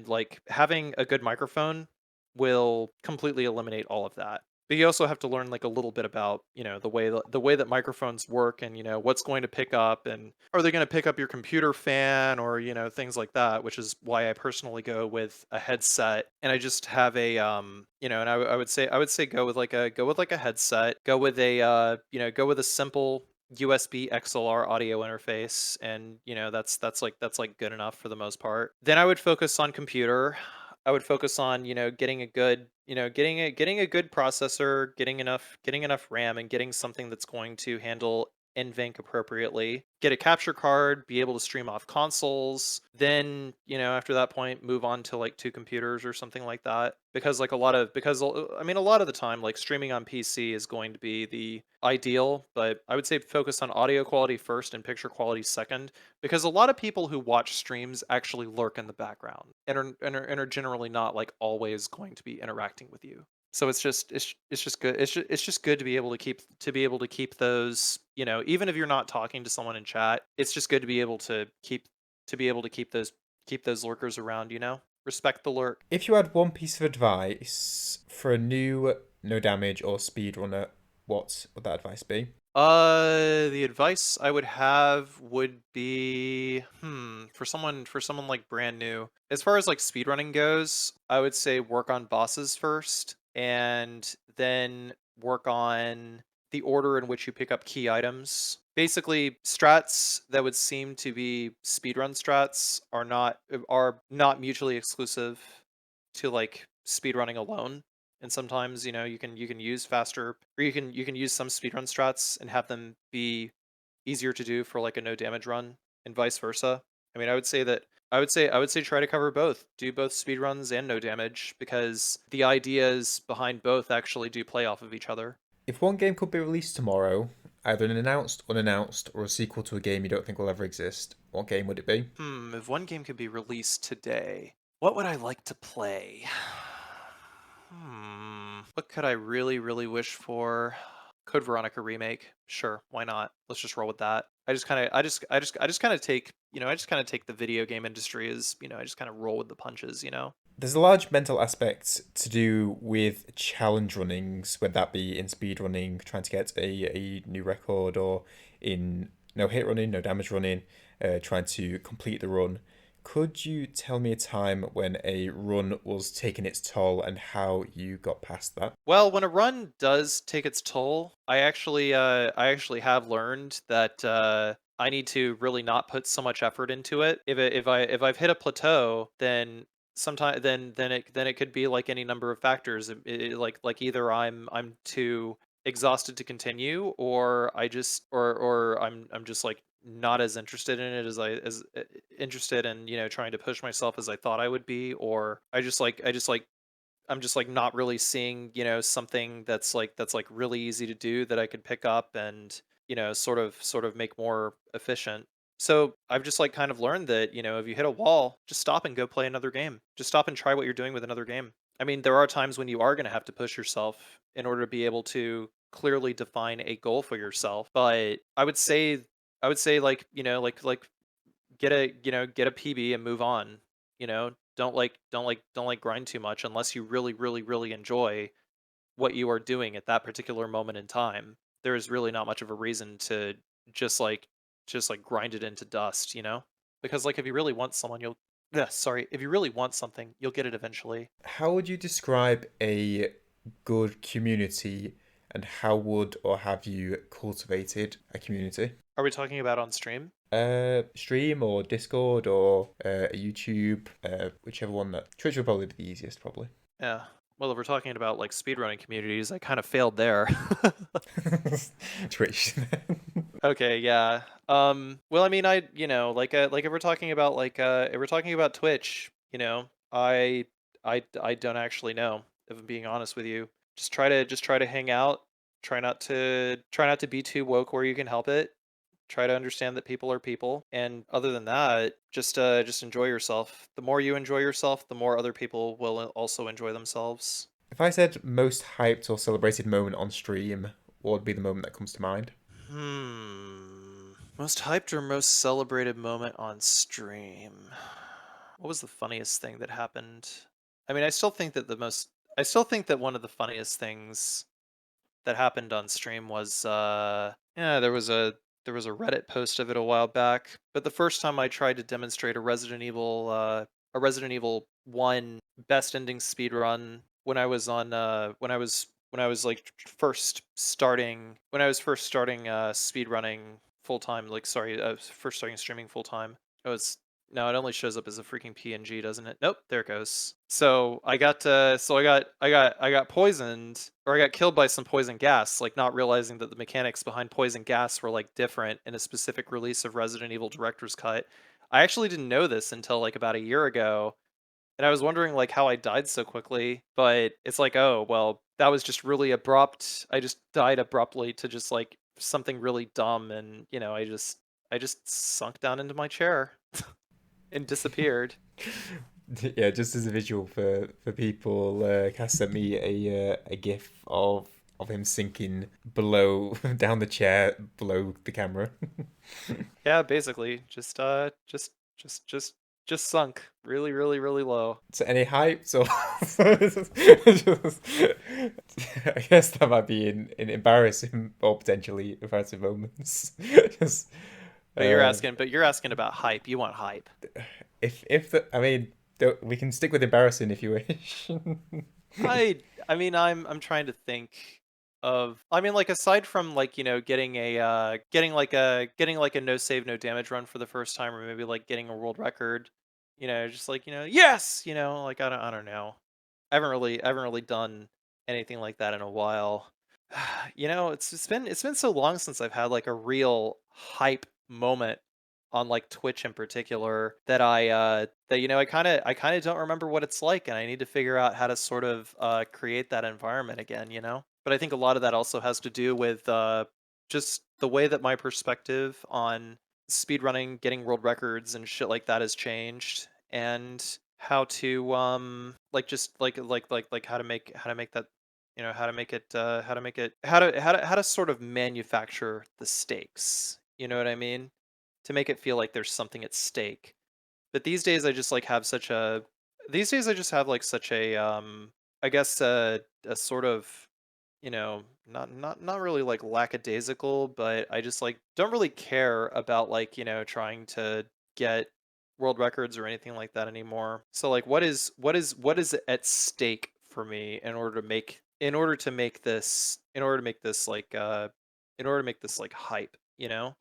[SPEAKER 2] like having a good microphone will completely eliminate all of that. But you also have to learn like a little bit about, the way that microphones work and what's going to pick up, and are they going to pick up your computer fan or things like that, which is why I personally go with a headset. And I just have and I would say go with like a headset, go with a simple USB XLR audio interface, and that's like good enough for the most part. Then I would focus on computer. I would focus on getting a good getting a good processor, getting enough RAM, and getting something that's going to handle NVENC appropriately. Get a capture card, be able to stream off consoles. Then after that point, move on to like two computers or something like that. Because like a lot of the time, like streaming on PC is going to be the ideal, but I would say focus on audio quality first and picture quality second, because a lot of people who watch streams actually lurk in the background and are generally not like always going to be interacting with you. So it's just good. It's just good to be able to keep those, even if you're not talking to someone in chat, it's just good to be able to keep those lurkers around, Respect the lurk.
[SPEAKER 1] If you had one piece of advice for a new no damage or speedrunner, what would that advice be?
[SPEAKER 2] The advice I would have would be, for someone like brand new. As far as like speedrunning goes, I would say work on bosses first and then work on the order in which you pick up key items. Basically, strats that would seem to be speedrun strats are not mutually exclusive to like speedrunning alone. And sometimes you can use faster, or you can use some speedrun strats and have them be easier to do for like a no damage run, and vice versa. I mean, I would say try to cover both. Do both speedruns and no damage, because the ideas behind both actually do play off of each other.
[SPEAKER 1] If one game could be released tomorrow, either an announced, unannounced, or a sequel to a game you don't think will ever exist, what game would it be?
[SPEAKER 2] If one game could be released today, what would I like to play? What could I really, really wish for? Code Veronica remake. Sure, why not? Let's just roll with that. I just kind of take the video game industry as, I just kind of roll with the punches.
[SPEAKER 1] There's a large mental aspect to do with challenge runnings, whether that be in speed running, trying to get a new record, or in no hit running, no damage running, trying to complete the run. Could you tell me a time when a run was taking its toll and how you got past that?
[SPEAKER 2] Well, when a run does take its toll, I actually have learned that I need to really not put so much effort into it. If I've hit a plateau, then sometimes then it could be like any number of factors. Like either I'm too exhausted to continue, or I'm just like not as interested in it as interested in trying to push myself as I thought I would be, or I just like I'm just like not really seeing, something that's like really easy to do that I could pick up and, sort of make more efficient. So I've just like kind of learned that, if you hit a wall, just stop and go play another game. Just stop and try what you're doing with another game. I mean, there are times when you are going to have to push yourself in order to be able to clearly define a goal for yourself. But I would say like, get a PB and move on. Don't like grind too much unless you really, really, really enjoy what you are doing at that particular moment in time. There is really not much of a reason to just like just like grind it into dust. Because like if you really want someone, Yeah, sorry. If you really want something, you'll get it eventually.
[SPEAKER 1] How would you describe a good community, and how would or have you cultivated a community?
[SPEAKER 2] Are we talking about on stream?
[SPEAKER 1] Stream or Discord or YouTube, whichever one. That Twitch would probably be the easiest, probably.
[SPEAKER 2] Yeah. Well, if we're talking about like speedrunning communities, I kind of failed there.
[SPEAKER 1] Twitch.
[SPEAKER 2] Okay, yeah. Well, I mean, like if we're talking about if we're talking about Twitch, I don't actually know, if I'm being honest with you. Just try to hang out. Try not to be too woke where you can help it. Try to understand that people are people, and other than that, just enjoy yourself. The more you enjoy yourself, the more other people will also enjoy themselves.
[SPEAKER 1] If I said most hyped or celebrated moment on stream, what would be the moment that comes to mind?
[SPEAKER 2] Most hyped or most celebrated moment on stream? What was the funniest thing that happened? I mean, I still think that one of the funniest things that happened on stream was yeah, there was a Reddit post of it a while back, but the first time I tried to demonstrate a Resident Evil 1 best ending speed run when I was on when I was like first starting speed running full time, like sorry, first starting streaming full time. I was No, it only shows up as a freaking PNG, doesn't it? Nope, there it goes. I got poisoned, or I got killed by some poison gas, like not realizing that the mechanics behind poison gas were like different in a specific release of Resident Evil Director's Cut. I actually didn't know this until like about a year ago, and I was wondering like how I died so quickly, but it's like, oh, well, that was just really abrupt. I just died abruptly to just like something really dumb, and I just sunk down into my chair and disappeared.
[SPEAKER 1] Yeah, just as a visual for people, Cass sent me a gif of him sinking below down the chair below the camera.
[SPEAKER 2] Yeah, basically, just sunk really, really, really low.
[SPEAKER 1] So any hypes or I guess that might be in embarrassing or potentially embarrassing moments. Just uh,
[SPEAKER 2] But you're asking about hype. You want hype.
[SPEAKER 1] if the I mean we can stick with embarrassing if you wish.
[SPEAKER 2] I mean, I'm trying to think of. I mean, like aside from like getting like a no save no damage run for the first time, or maybe like getting a world record. Just like yes, like I don't know. I haven't really done anything like that in a while. It's been so long since I've had like a real hype moment on like Twitch in particular that I kind of don't remember what it's like, and I need to figure out how to sort of create that environment again. But I think a lot of that also has to do with just the way that my perspective on speedrunning, getting world records and shit like that has changed, and how to like just like how to make that how to make it how to make it how to sort of manufacture the stakes, you know what I mean, to make it feel like there's something at stake. But these days I just have like such a I guess a sort of not really like lackadaisical, but I just like don't really care about like trying to get world records or anything like that anymore. So like what is at stake for me in order to make this like in order to make this like hype,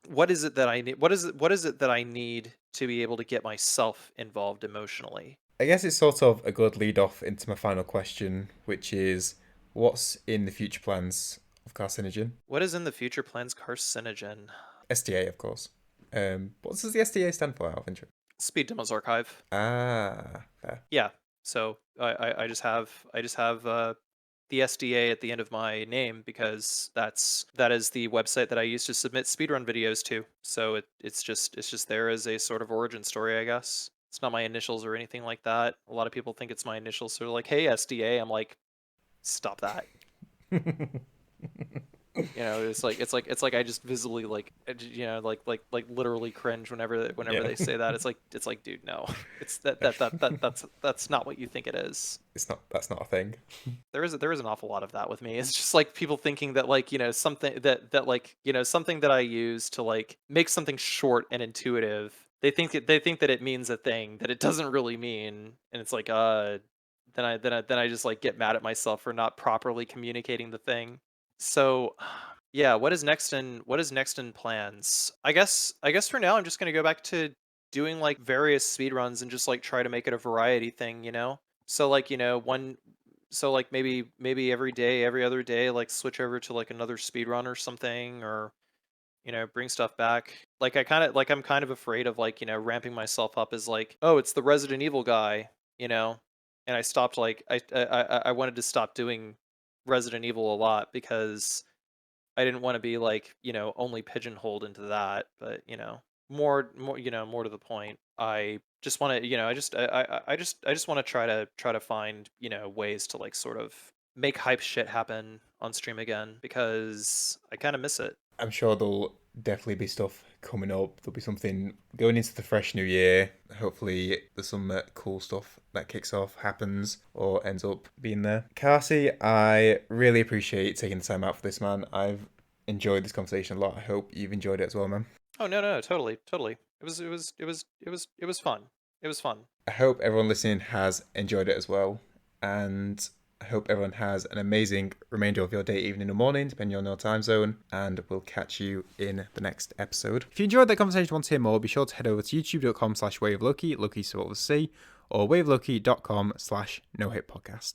[SPEAKER 2] what is it that I need what is it that I need to be able to get myself involved emotionally?
[SPEAKER 1] I guess it's sort of a good lead off into my final question, which is what's in the future plans of Carcinogen?
[SPEAKER 2] What is in the future plans, Carcinogen?
[SPEAKER 1] SDA, of course. What does the SDA stand for, out of interest?
[SPEAKER 2] Speed Demos Archive.
[SPEAKER 1] Ah, fair.
[SPEAKER 2] Yeah. So I just have the SDA at the end of my name because that is the website that I use to submit speedrun videos to. So it's just there as a sort of origin story, I guess. It's not my initials or anything like that. A lot of people think it's my initials, so they're like, "Hey SDA," I'm like, "Stop that." It's like I just visibly like like literally cringe whenever
[SPEAKER 1] Yeah.
[SPEAKER 2] they say that. It's like dude, no. It's that's not what you think it is.
[SPEAKER 1] That's not a thing.
[SPEAKER 2] There is an awful lot of that with me. It's just like people thinking that like, something that like, something that I use to like make something short and intuitive they think that it means a thing that it doesn't really mean, and it's like, then I just like get mad at myself for not properly communicating the thing. So, yeah, what is next in plans? I guess for now I'm just gonna go back to doing like various speed runs and just like try to make it a variety thing, you know? So like, like maybe every day, every other day, like switch over to like another speed run or something, or bring stuff back. Like I'm kind of afraid of like, ramping myself up as like, oh, it's the Resident Evil guy, you know? And I stopped like I wanted to stop doing Resident Evil a lot because I didn't want to be like, only pigeonholed into that, but more to the point. I just want to, I just want to try to find, ways to like sort of make hype shit happen on stream again because I kind of miss it.
[SPEAKER 1] I'm sure there'll definitely be stuff coming up. There'll be something going into the fresh new year. Hopefully, there's some cool stuff that kicks off, happens, or ends up being there. Carci, I really appreciate taking the time out for this, man. I've enjoyed this conversation a lot. I hope you've enjoyed it as well, man.
[SPEAKER 2] Oh no, totally, totally. It was fun. It was fun.
[SPEAKER 1] I hope everyone listening has enjoyed it as well. And I hope everyone has an amazing remainder of your day, evening, or morning, depending on your time zone. And we'll catch you in the next episode. If you enjoyed that conversation and want to hear more, be sure to head over to youtube.com/WayOfLoci, Loci spelled with C, or wayofloci.com/nohitpodcast.